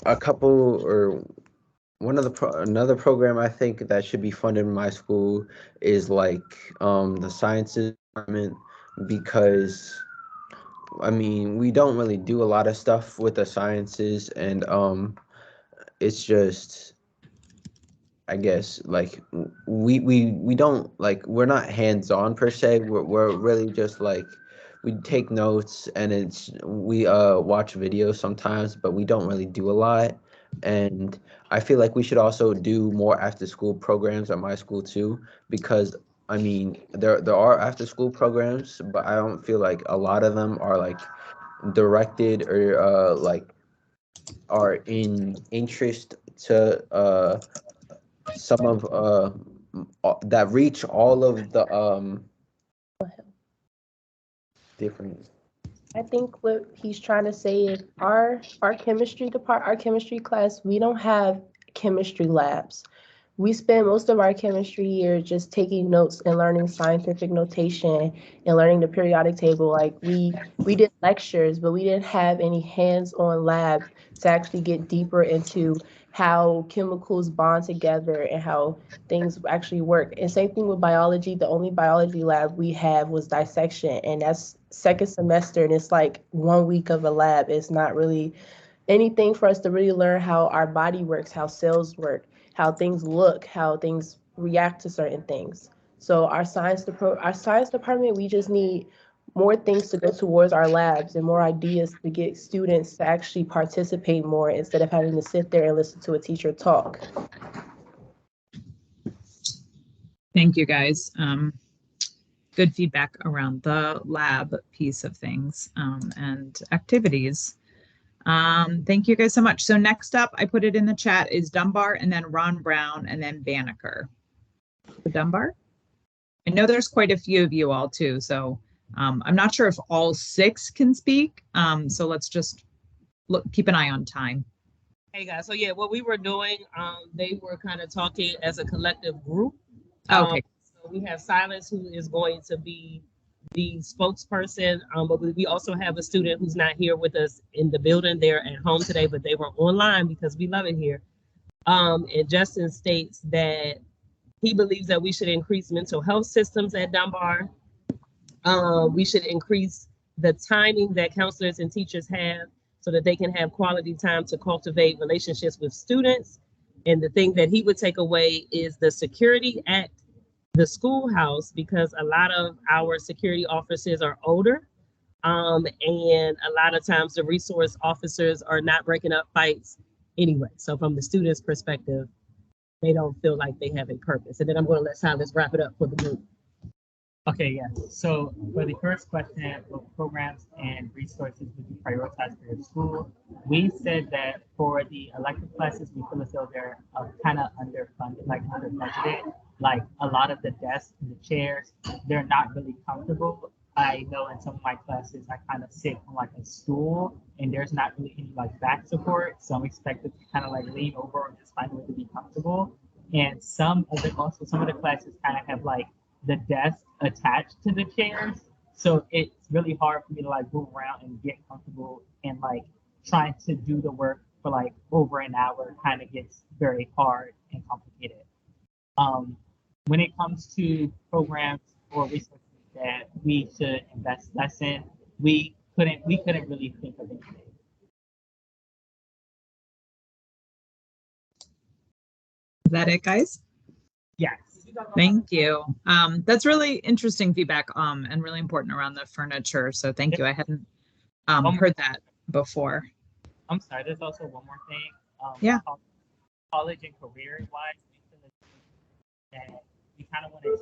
A couple or one of the another program I think that should be funded in my school is like the sciences department, because I mean we don't really do a lot of stuff with the sciences, and it's just, I guess, like we don't, like, we're not hands-on per se. We're really just like, we take notes and we watch videos sometimes, but we don't really do a lot. And I feel like we should also do more after school programs at my school too, because I mean, there are after school programs, but I don't feel like a lot of them are like directed or like are in interest to some of that reach all of the different. I think what he's trying to say is our chemistry class, we don't have chemistry labs. We spend most of our chemistry year just taking notes and learning scientific notation and learning the periodic table. Like we did lectures, but we didn't have any hands-on labs to actually get deeper into how chemicals bond together and how things actually work. And same thing with biology. The only biology lab we have was dissection, and that's second semester, and it's like 1 week of a lab. It's not really anything for us to really learn how our body works, how cells work, how things look, how things react to certain things. So our science department, we just need more things to go towards our labs and more ideas to get students to actually participate more instead of having to sit there and listen to a teacher talk. Thank you, guys. Good feedback around the lab piece of things and activities. Thank you guys so much. So next up, I put it in the chat, is Dunbar, and then Ron Brown, and then Banneker. So Dunbar? I know there's quite a few of you all too, so I'm not sure if all 6 can speak. So let's just keep an eye on time. Hey guys, so yeah, what we were doing, they were kind of talking as a collective group. Okay. So we have Silas, who is going to be the spokesperson, but we also have a student who's not here with us in the building. They're at home today, but they were online because we love it here. And Justin states that he believes that we should increase mental health systems at Dunbar. We should increase the timing that counselors and teachers have so that they can have quality time to cultivate relationships with students. And the thing that he would take away is the security at the schoolhouse, because a lot of our security officers are older. And a lot of times the resource officers are not breaking up fights anyway. So from the students' perspective, they don't feel like they have a purpose. And then I'm going to let Silas wrap it up for the group. Okay, yeah. So for the first question, what programs and resources would you prioritize for your school? We said that for the elective classes, we feel as though they're kind of underfunded, like under budgeted. Like a lot of the desks and the chairs, they're not really comfortable. I know in some of my classes, I kind of sit on like a stool and there's not really any like back support. So I'm expected to kind of like lean over or just find a way to be comfortable. And some of the classes kind of have like the desk attached to the chairs. So it's really hard for me to like move around and get comfortable, and like trying to do the work for like over an hour kind of gets very hard and complicated. When it comes to programs or resources that we should invest less in, we couldn't really think of anything. Is that it, guys? Yes. Thank you. That's really interesting feedback and really important around the furniture. So thank you. I hadn't heard that before. I'm sorry, there's also one more thing. Yeah. College and career wise, that we kind of want to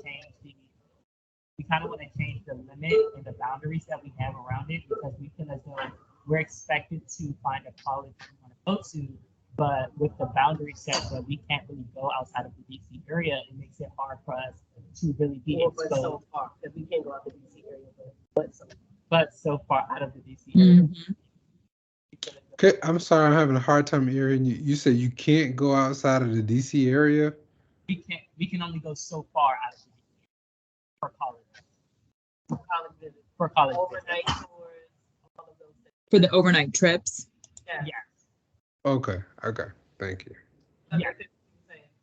change the limit and the boundaries that we have around it, because we feel as though we're expected to find a college we want to go to, but with the boundary set that we can't really go outside of the DC area, it makes it hard for us to really be exposed. So far that we can't go out the DC area, but so far out of the DC area. Mm-hmm. Okay, I'm sorry, I'm having a hard time hearing you. You said you can't go outside of the DC area? We can only go so far out of the DC area for college. For college overnight tours, all of those things. For the overnight trips? Yeah. Okay, thank you. Yeah.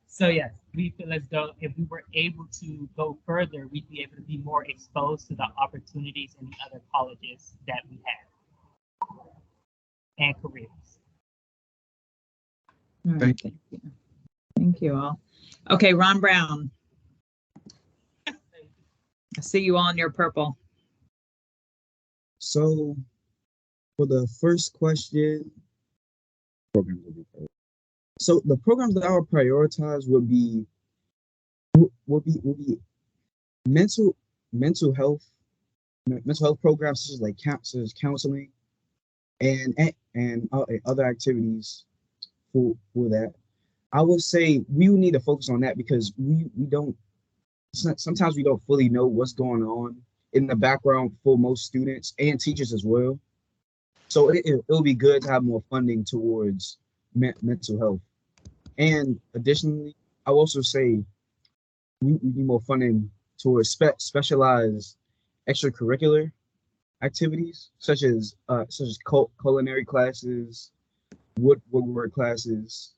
So yes, we feel as though if we were able to go further, we'd be able to be more exposed to the opportunities in the other colleges that we have and careers. Thank you. Thank you all. Okay, Ron Brown. I see you all in your purple. So for the first question, programs will be So the programs that I would prioritize would be mental mental health mental health programs such as counseling and other activities for that. I would say we would need to focus on that because we don't sometimes we don't fully know what's going on in the background for most students and teachers as well. So it'll be good to have more funding towards mental health. And additionally, I will also say we need more funding towards specialized extracurricular activities such as culinary classes, woodwork classes,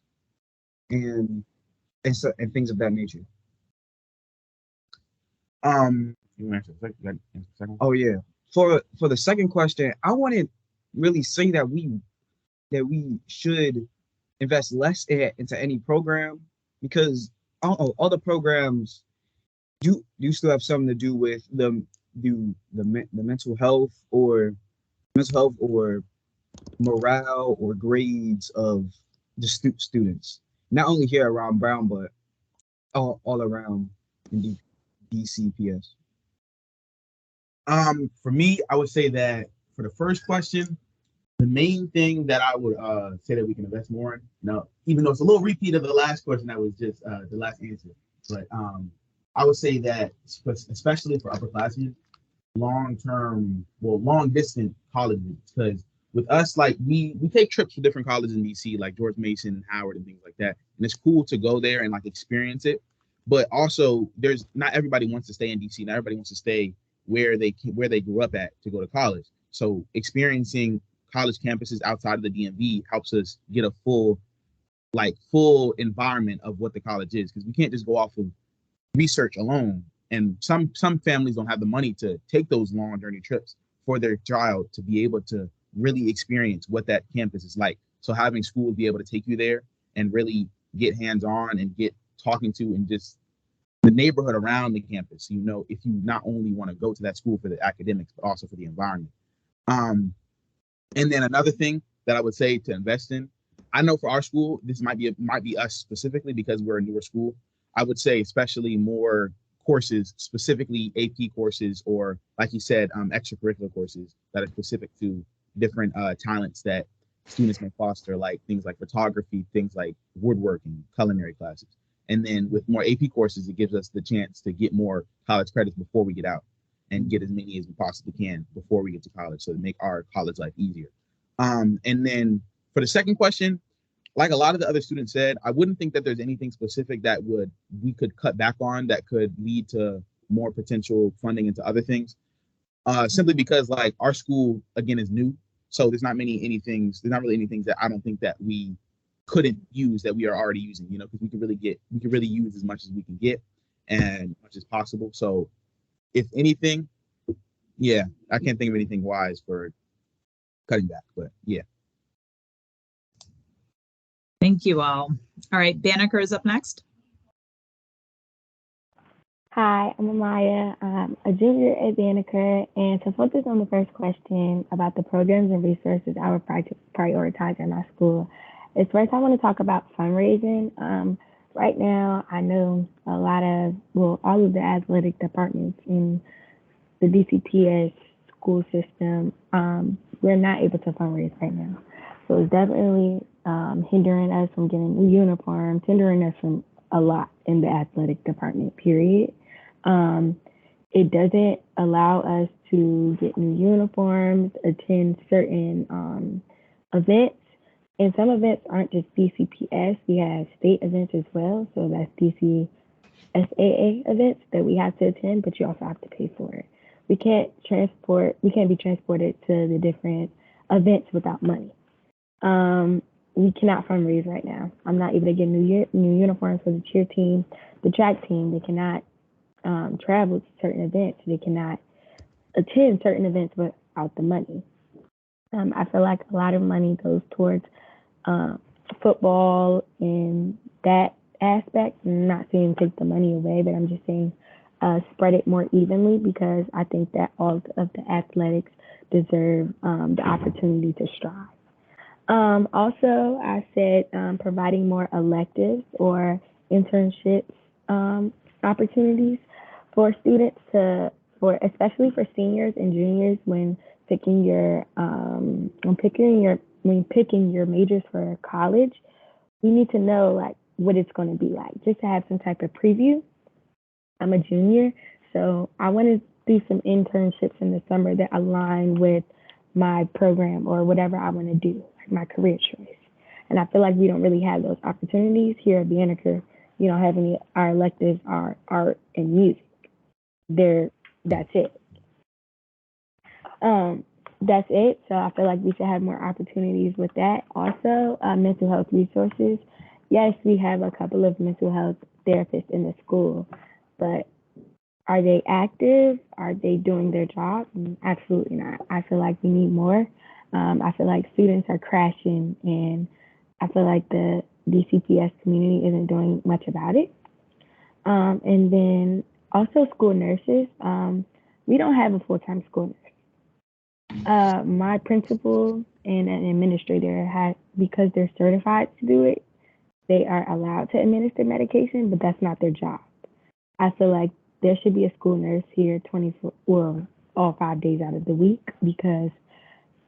and and things of that nature. You want to answer the second? Oh yeah. For the second question, I wouldn't really say that we should invest less into any program because all the programs do still have something to do with the mental health or morale or grades of the students. Not only here around Brown, but all around in DCPS. For me, I would say that for the first question, the main thing that I would say that we can invest more in, now, even though it's a little repeat of the last question that was just the last answer, but I would say that especially for upperclassmen, long distance colleges, because with us, like we take trips to different colleges in DC, like George Mason, Howard, and things like that, and it's cool to go there and like experience it. But also, there's not everybody wants to stay in DC. Not everybody wants to stay where they grew up at to go to college. So experiencing college campuses outside of the DMV helps us get a full environment of what the college is, because we can't just go off of research alone. And some families don't have the money to take those long journey trips for their child to be able to really experience what that campus is like. So having schools be able to take you there and really get hands on and get talking to and just the neighborhood around the campus, if you not only want to go to that school for the academics, but also for the environment. And then another thing that I would say to invest in, I know for our school, this might be us specifically because we're a newer school. I would say especially more courses, specifically AP courses, or like you said, extracurricular courses that are specific to different talents that students may foster, like things like photography, things like woodworking, culinary classes. And then with more AP courses, it gives us the chance to get more college credits before we get out and get as many as we possibly can before we get to college, so to make our college life easier. And then for the second question, like a lot of the other students said, I wouldn't think that there's anything specific that we could cut back on that could lead to more potential funding into other things. Simply because like our school again is new, so there's not really anything that I don't think that we couldn't use that we are already using, because we could really use as much as we can get and much as possible. So if anything, yeah, I can't think of anything wise for cutting back, but yeah. Thank you all. All right, Banneker is up next. Hi, I'm Amaya. I'm a junior at Banneker, and to focus on the first question about the programs and resources I would prioritize in my school, is first I want to talk about fundraising. Right now, I know all of the athletic departments in the DCPS school system, we're not able to fundraise right now. So it's definitely hindering us from getting new uniforms, hindering us from a lot in the athletic department, period. It doesn't allow us to get new uniforms, attend certain events. And some events aren't just DCPS, we have state events as well. So that's DCSAA events that we have to attend, but you also have to pay for it. We can't be transported to the different events without money. We cannot fundraise right now. I'm not able to get new uniforms for the cheer team, the track team. They cannot travel to certain events. They cannot attend certain events without the money. I feel like a lot of money goes towards football and that aspect. I'm not saying take the money away, but I'm just saying spread it more evenly, because I think that all of the athletics deserve the opportunity to strive. Also, I said providing more electives or internships opportunities for students for especially for seniors and juniors when picking your when picking your majors for college. We need to know like what it's going to be like, just to have some type of preview. I'm a junior, so I want to do some internships in the summer that align with my program or whatever I want to do, like my career choice. And I feel like we don't really have those opportunities here at Banneker. You don't have any. Our electives are art and music. That's it. That's it. So I feel like we should have more opportunities with that. Also, mental health resources. Yes, we have a couple of mental health therapists in the school, but are they active? Are they doing their job? Absolutely not. I feel like we need more. I feel like students are crashing, and I feel like the DCPS community isn't doing much about it. And then also school nurses. We don't have a full-time school nurse. My principal and an administrator had, because they're certified to do it, they are allowed to administer medication, but that's not their job. I feel like there should be a school nurse here 24, well, all 5 days out of the week, because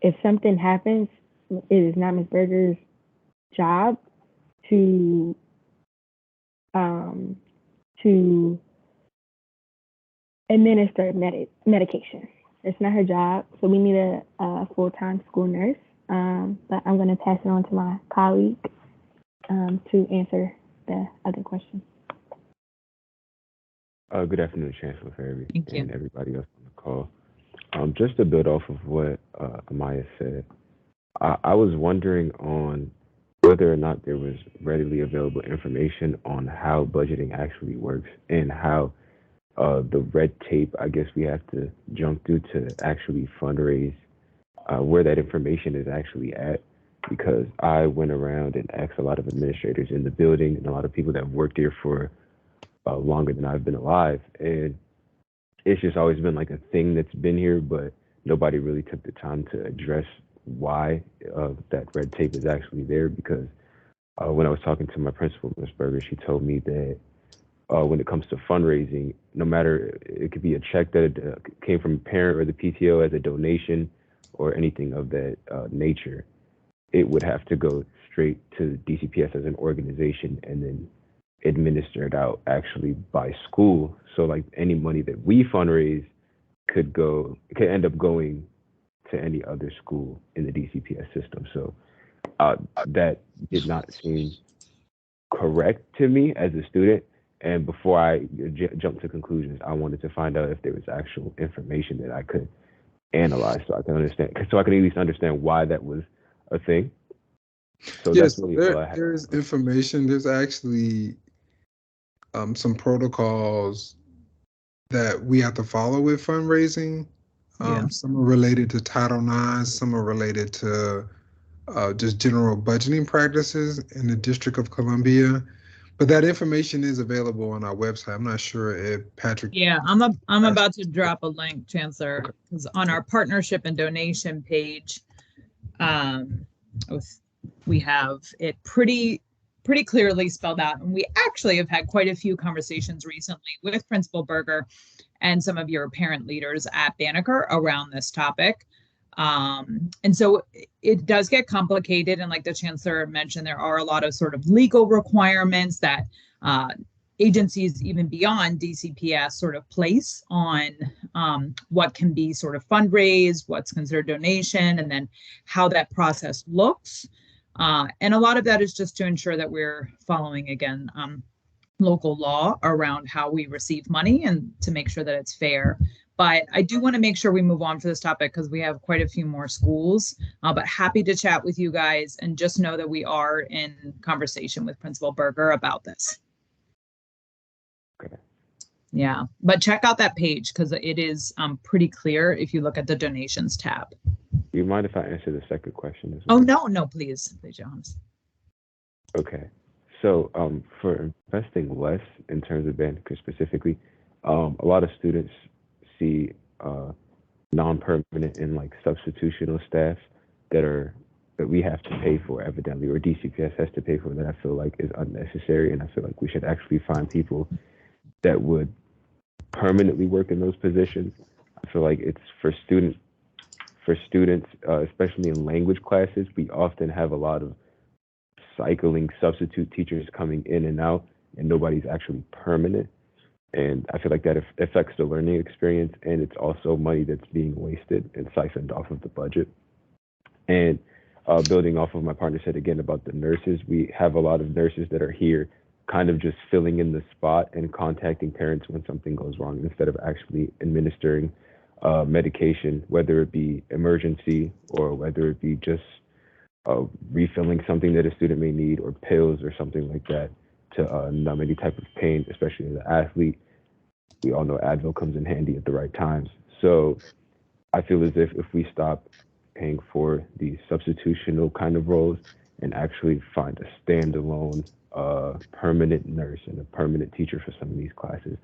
if something happens, it is not Ms. Berger's job to to administer medication. It's not her job, so we need a full-time school nurse. But I'm going to pass it on to my colleague to answer the other question. Good afternoon, Chancellor Ferry Thank you. and everybody else on the call. Just to build off of what Amaya said, I was wondering on whether or not there was readily available information on how budgeting actually works and how the red tape, I guess we have to jump through to actually fundraise, where that information is actually at. Because I went around and asked a lot of administrators in the building and a lot of people that have worked here for longer than I've been alive. And it's just always been like a thing that's been here, but nobody really took the time to address why that red tape is actually there. Because when I was talking to my principal, Ms. Berger, she told me that when it comes to fundraising, no matter, it could be a check that came from a parent or the PTO as a donation or anything of that nature, it would have to go straight to DCPS as an organization and then administered out actually by school. So like any money that we fundraise could end up going to any other school in the DCPS system. So that did not seem correct to me as a student. And before I jump to conclusions, I wanted to find out if there was actual information that I could analyze so I can understand, so I can at least understand why that was a thing. So Yes, that's really all I have. there's information. There's actually some protocols that we have to follow with fundraising. Yeah. Some are related to Title IX, some are related to just general budgeting practices in the District of Columbia. But that information is available on our website. I'm not sure if Patrick. Yeah, I'm about to drop a link, Chancellor, because on our partnership and donation page, we have it pretty clearly spelled out. And we actually have had quite a few conversations recently with Principal Berger and some of your parent leaders at Banneker around this topic. And so it does get complicated. And like the Chancellor mentioned, there are a lot of sort of legal requirements that agencies even beyond DCPS sort of place on what can be sort of fundraised, what's considered donation, and then how that process looks. And a lot of that is just to ensure that we're following, again, local law around how we receive money and to make sure that it's fair. But I do want to make sure we move on for this topic because we have quite a few more schools, but happy to chat with you guys, and just know that we are in conversation with Principal Berger about this. Okay. Yeah, but check out that page because it is pretty clear if you look at the donations tab. Do you mind if I answer the second question as Oh, well? no, please, Johannes. Okay. So for investing less in terms of Banneker specifically, a lot of students see non-permanent and like substitutional staff that are that we have to pay for, evidently, or DCPS has to pay for, that I feel like is unnecessary. And I feel like we should actually find people that would permanently work in those positions. I feel like it's for students, especially in language classes, we often have a lot of cycling substitute teachers coming in and out, and nobody's actually permanent. And I feel like that affects the learning experience, and it's also money that's being wasted and siphoned off of the budget. And building off of my partner said again about the nurses, we have a lot of nurses that are here kind of just filling in the spot and contacting parents when something goes wrong instead of actually administering medication, whether it be emergency or whether it be just refilling something that a student may need, or pills or something like that to numb any type of pain, especially as an athlete. We all know Advil comes in handy at the right times. So I feel as if we stop paying for these substitutional kind of roles and actually find a standalone permanent nurse and a permanent teacher for some of these classes,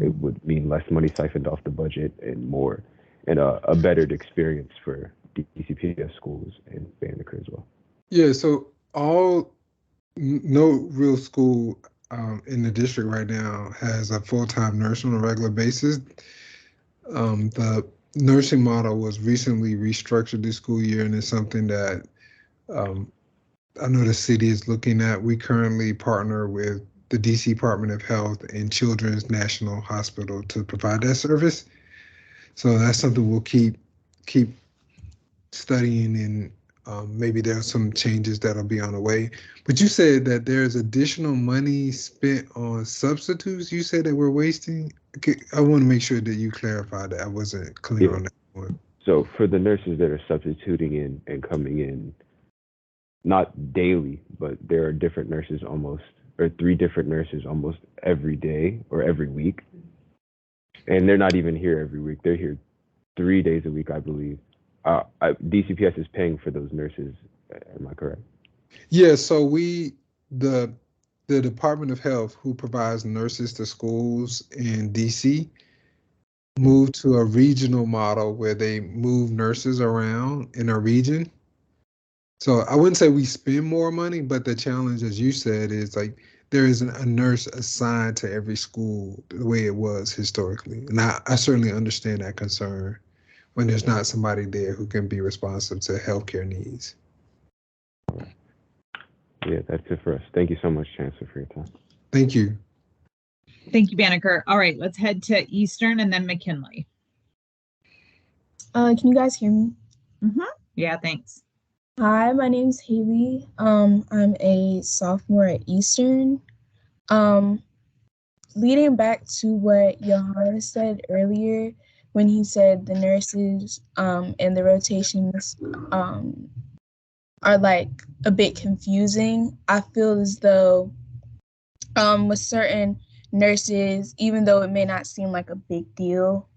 it would mean less money siphoned off the budget and more, and a bettered experience for DCPS schools and Banneker as well. Yeah, so no real school in the district right now has a full-time nurse on a regular basis. The nursing model was recently restructured this school year, and it's something that I know the city is looking at. We currently partner with the DC Department of Health and Children's National Hospital to provide that service. So that's something we'll keep studying, and maybe there's some changes that'll be on the way. But you said that there's additional money spent on substitutes. You said that we're wasting. Okay, I want to make sure that you clarify that. I wasn't clear on that one. So for the nurses that are substituting in and coming in, not daily, but there are different nurses almost, or 3 different nurses almost every day or every week. And they're not even here every week. They're here 3 days a week, I believe. DCPS is paying for those nurses. Am I correct? Yeah, so the Department of Health, who provides nurses to schools in DC, moved to a regional model where they move nurses around in a region. So I wouldn't say we spend more money, but the challenge, as you said, is like there isn't a nurse assigned to every school the way it was historically. And I certainly understand that concern when there's not somebody there who can be responsive to healthcare needs. Yeah, that's it for us. Thank you so much, Chancellor, for your time. Thank you. Thank you, Banneker. All right, let's head to Eastern and then McKinley. Can you guys hear me? Yeah, thanks. Hi, my name's Haley. I'm a sophomore at Eastern. Leading back to what Johannes said earlier, when he said the nurses and the rotations are like a bit confusing. I feel as though with certain nurses, even though it may not seem like a big deal,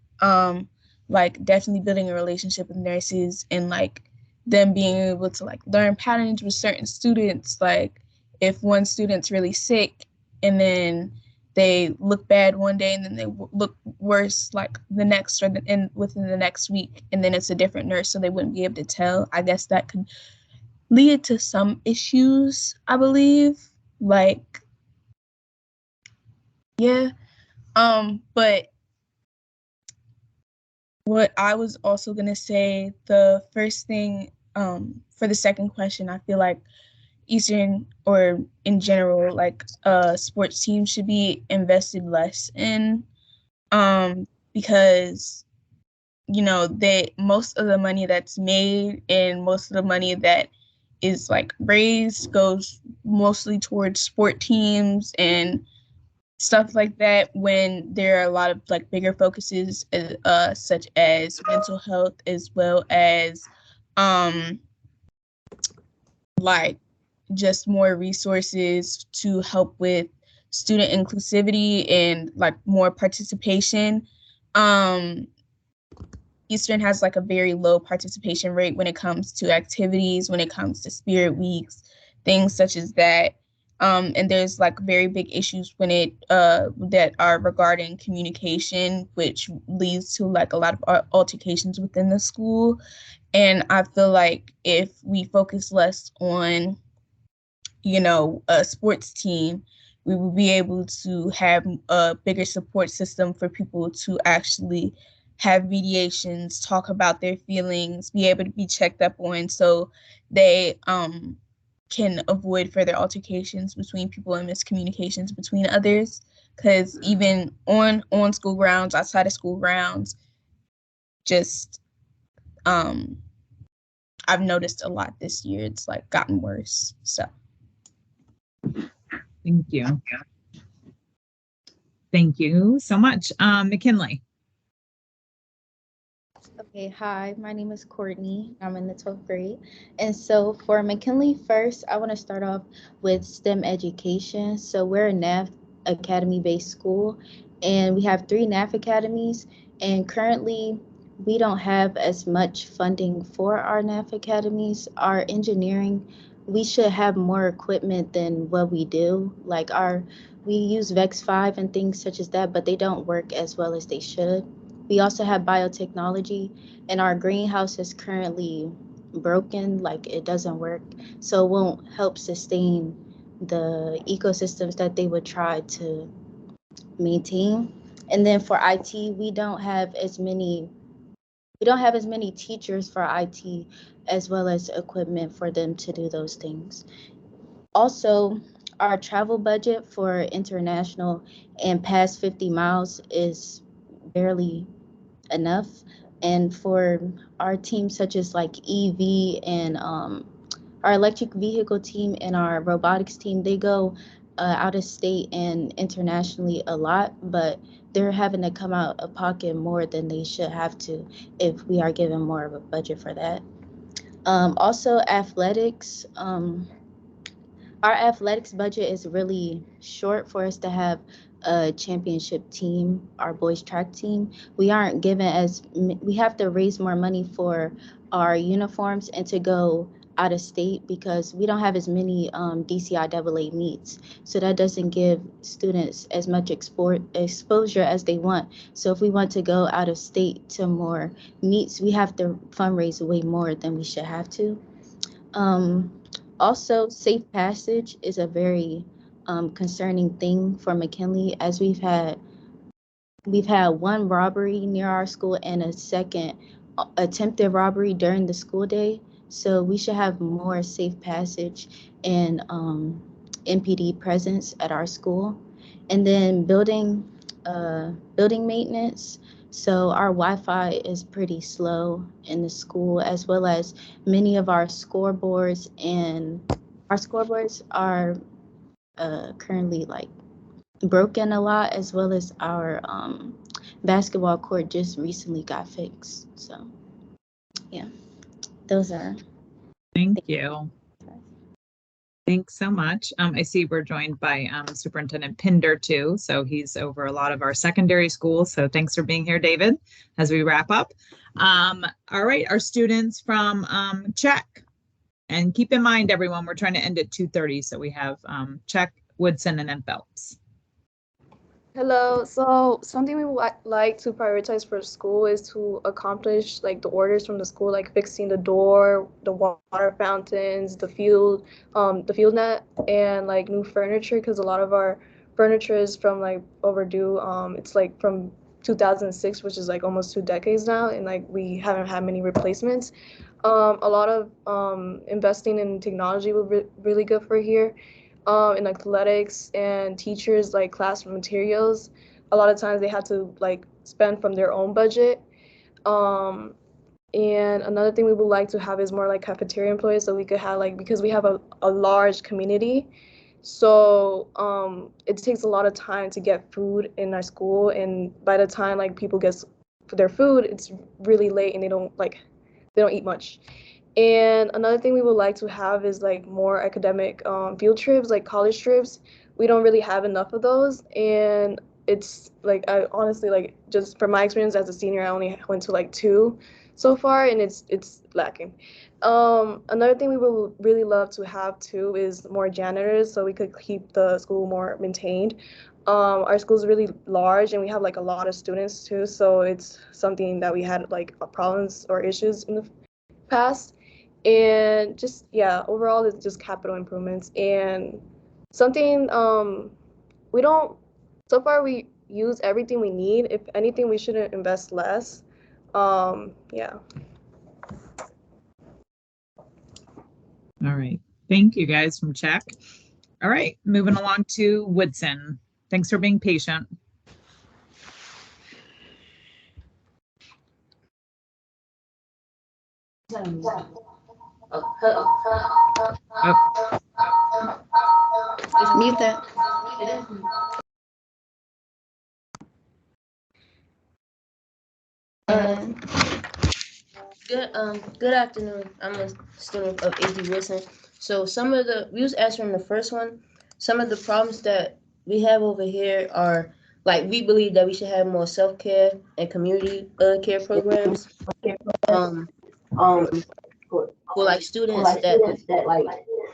like definitely building a relationship with nurses and like them being able to like learn patterns with certain students. Like if one student's really sick and then they look bad one day and then they look worse like the next or within the next week, and then it's a different nurse, so they wouldn't be able to tell. I guess that could lead to some issues, I believe. Like, yeah. But what I was also gonna say, the first thing for the second question, I feel like Eastern or in general, like sports teams should be invested less in, because most of the money that's made and most of the money that is like raised goes mostly towards sport teams and stuff like that, when there are a lot of like bigger focuses such as mental health, as well as like just more resources to help with student inclusivity and like more participation. Eastern has like a very low participation rate when it comes to activities, when it comes to spirit weeks, things such as that. And there's like very big issues when that are regarding communication, which leads to like a lot of altercations within the school. And I feel like if we focus less on, a sports team, we will be able to have a bigger support system for people to actually have mediations, talk about their feelings, be able to be checked up on so they can avoid further altercations between people and miscommunications between others. Because even on school grounds, outside of school grounds, just I've noticed a lot this year. It's like gotten worse. So Thank you. Thank you so much. McKinley. Okay, hi, my name is Courtney. I'm in the 12th grade. And so for McKinley first, I want to start off with STEM education. So we're a NAF Academy-based school, and we have 3 NAF academies. And currently, we don't have as much funding for our NAF academies. Our engineering, we should have more equipment than what we do. Like we use VEX 5 and things such as that, but they don't work as well as they should. We also have biotechnology, and our greenhouse is currently broken, like it doesn't work, so it won't help sustain the ecosystems that they would try to maintain. And then for IT, we don't have as many teachers for IT as well as equipment for them to do those things. Also, our travel budget for international and past 50 miles is barely enough. And for our teams such as like EV and our electric vehicle team and our robotics team, they go out of state and internationally a lot, but they're having to come out of pocket more than they should have to if we are given more of a budget for that. Also, athletics. Our athletics budget is really short for us to have a championship team, our boys track team. We aren't given we have to raise more money for our uniforms and to go out of state because we don't have as many DCIAA meets. So that doesn't give students as much exposure as they want. So if we want to go out of state to more meets, we have to fundraise way more than we should have to. Also, safe passage is a very concerning thing for McKinley, as we've had 1 robbery near our school and a second attempted robbery during the school day. So we should have more safe passage and MPD presence at our school. And then building maintenance. So our Wi-Fi is pretty slow in the school, as well as many of our scoreboards, and our scoreboards are currently like broken a lot, as well as our basketball court just recently got fixed. So yeah, those are. Thank you. Thanks so much. I see we're joined by Superintendent Pinder too. So he's over a lot of our secondary schools. So thanks for being here, David, as we wrap up. All right, our students from Czech. And keep in mind, everyone, we're trying to end at 2:30. So we have Czech, Woodson, and then Phelps. Hello. So something we would like to prioritize for school is to accomplish like the orders from the school, like fixing the door, the water fountains, the field net, and like new furniture, because a lot of our furniture is from like overdue. It's like from 2006, which is like almost 2 decades now, and like we haven't had many replacements. A lot of investing in technology would be really good for here. In athletics and teachers, like classroom materials, a lot of times they have to like spend from their own budget. And another thing we would like to have is more like cafeteria employees, so we could have like, because we have a large community, so it takes a lot of time to get food in our school, and by the time like people get their food, it's really late and they don't eat much. And another thing we would like to have is like more academic field trips, like college trips. We don't really have enough of those, and it's like, I honestly, like, just from my experience as a senior, I only went to like 2 so far, and it's lacking. Another thing we would really love to have too is more janitors, so we could keep the school more maintained. Our school is really large, and we have like a lot of students too, so it's something that we had like problems or issues in the passed. And just, yeah, overall it's just capital improvements. And something we don't, so far we use everything we need. If anything, we shouldn't invest less. Yeah. All right. Thank you guys from Czech. All right, moving along to Woodson. Thanks for being patient. Just mute that. Good afternoon. I'm a student of AD Wilson. So we was answering the first one. Some of the problems that we have over here are like we believe that we should have more self-care and community care programs. For like students that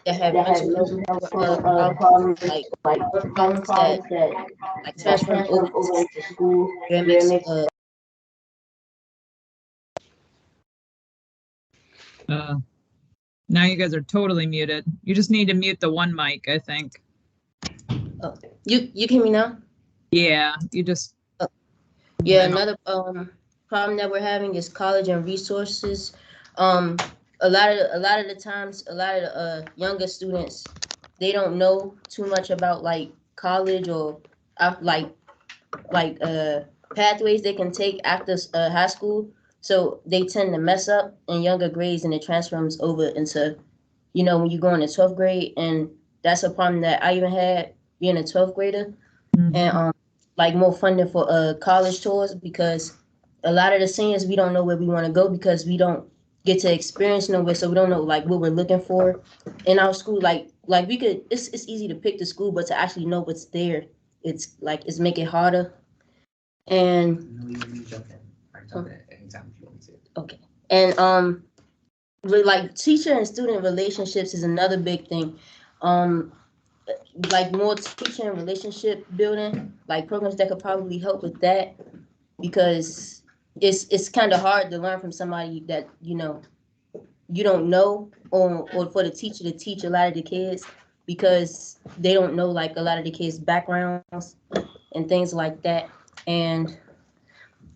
have mental health problems, like problems that like transfer over to school, academics, Now you guys are totally muted. You just need to mute the one mic, I think. Oh, you can hear me now? Yeah, you just. Yeah, another problem that we're having is college and resources. A lot of the times, a lot of the younger students, they don't know too much about like college or like pathways they can take after high school. So they tend to mess up in younger grades, and it transfers over into, when you go into 12th grade, and that's a problem that I even had being a 12th grader, and like more funding for college tours, because a lot of the seniors, we don't know where we want to go because we don't get to experience nowhere, so we don't know like what we're looking for in our school. Like we could, it's easy to pick the school, but to actually know what's there, it's make it harder. And okay, and like teacher and student relationships is another big thing. Like more teacher and relationship building, like programs that could probably help with that, because it's kind of hard to learn from somebody that you don't know, or for the teacher to teach a lot of the kids, because they don't know like a lot of the kids' backgrounds and things like that. And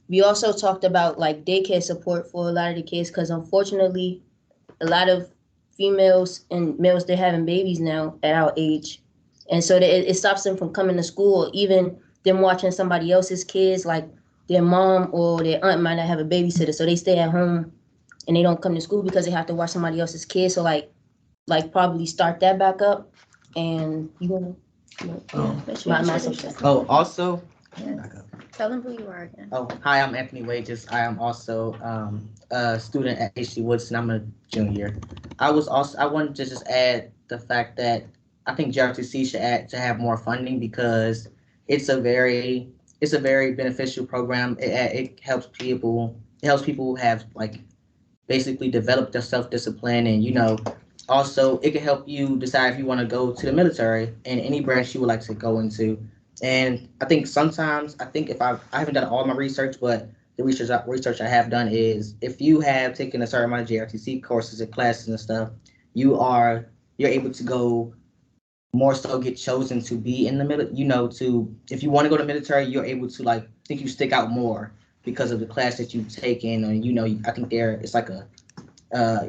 we also talked about like daycare support for a lot of the kids, because unfortunately, a lot of females and males, they're having babies now at our age, and so it stops them from coming to school, or even them watching somebody else's kids, like their mom or their aunt might not have a babysitter, so they stay at home and they don't come to school because they have to watch somebody else's kids. So like probably start that back up. And you wanna also, tell them who you are again. oh, hi, I'm Anthony Wages. I am also a student at HC Woodson. I'm a junior. I wanted to just add the fact that I think JRTC should add to have more funding, because it's a very beneficial program. It helps people have like basically develop their self-discipline, and also it can help you decide if you want to go to the military in any branch you would like to go into. And I think sometimes, if I haven't done all my research, but the research I have done is, if you have taken a certain amount of JRTC courses and classes and stuff, you're able to go more so get chosen to be in the military. If you want to go to the military, you're able to think you stick out more because of the class that you've taken. Or I think it's like a I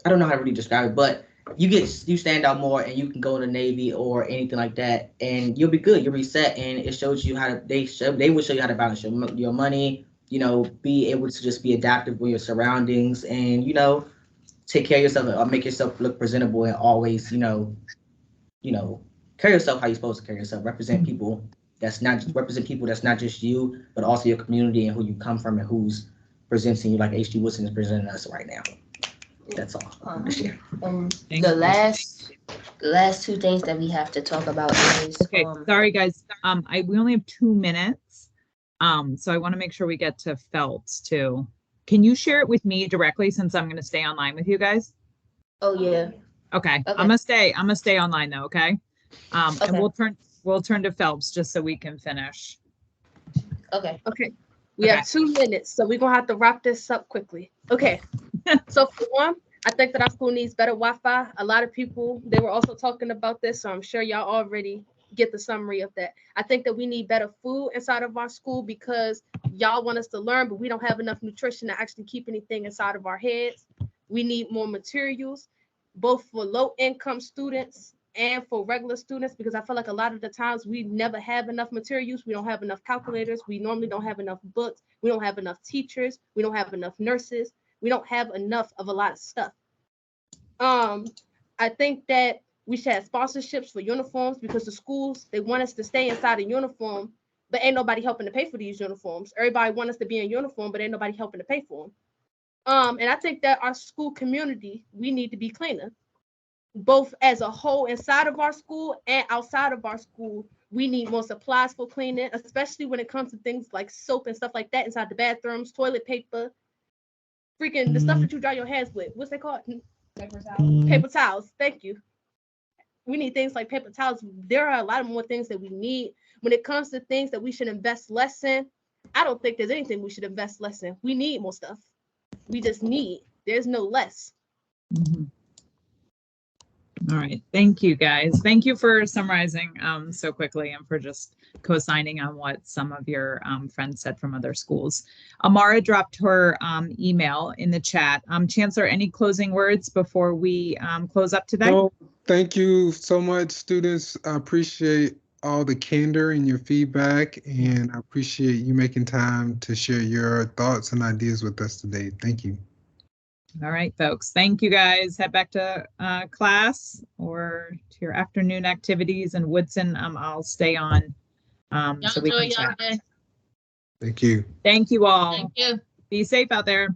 don't know how to really describe it, but you stand out more, and you can go to the Navy or anything like that, and you'll be good. You'll be set, and it shows you how to. They will show you how to balance your money. Be able to just be adaptive with your surroundings, and take care of yourself, or make yourself look presentable, and always carry yourself how you're supposed to carry yourself. Represent people that's not just you, but also your community and who you come from and who's presenting you, like HG Wilson is presenting us right now. That's all I'm gonna share. And the last two things that we have to talk about is okay. Sorry guys, we only have 2 minutes, so I want to make sure we get to Phelps too. Can you share it with me directly, since I'm going to stay online with you guys? Oh yeah. Okay. I'm gonna stay online though. Okay. And we'll turn to Phelps just so we can finish. Okay. We have 2 minutes, so we're gonna have to wrap this up quickly. Okay. So for one, I think that our school needs better Wi-Fi. A lot of people, they were also talking about this, so I'm sure y'all already get the summary of that. I think that we need better food inside of our school because y'all want us to learn, but we don't have enough nutrition to actually keep anything inside of our heads. We need more materials, both for low-income students and for regular students, because I feel like a lot of the times we never have enough materials. We don't have enough calculators. We normally don't have enough books. We don't have enough teachers. We don't have enough nurses. We don't have enough of a lot of stuff. I think that we should have sponsorships for uniforms because the schools, they want us to stay inside a uniform, but ain't nobody helping to pay for these uniforms. Everybody want us to be in uniform, but ain't nobody helping to pay for them. And I think that our school community, we need to be cleaner, both as a whole inside of our school and outside of our school. We need more supplies for cleaning, especially when it comes to things like soap and stuff like that inside the bathrooms, toilet paper, freaking the stuff that you dry your hands with. What's they called? Paper towels. Paper towels. Thank you. We need things like paper towels. There are a lot of more things that we need. When it comes to things that we should invest less in, I don't think there's anything we should invest less in. We need more stuff. We just need. There's no less. All right. Thank you, guys. Thank you for summarizing so quickly and for just co-signing on what some of your friends said from other schools. Amara dropped her email in the chat. Chancellor, any closing words before we close up today? Well, thank you so much, students. I appreciate all the candor in your feedback, and I appreciate you making time to share your thoughts and ideas with us today. Thank you. All right, folks. Thank you, guys. Head back to class or to your afternoon activities. And Woodson, I'll stay on so we can chat. Thank you. Thank you all. Thank you. Be safe out there.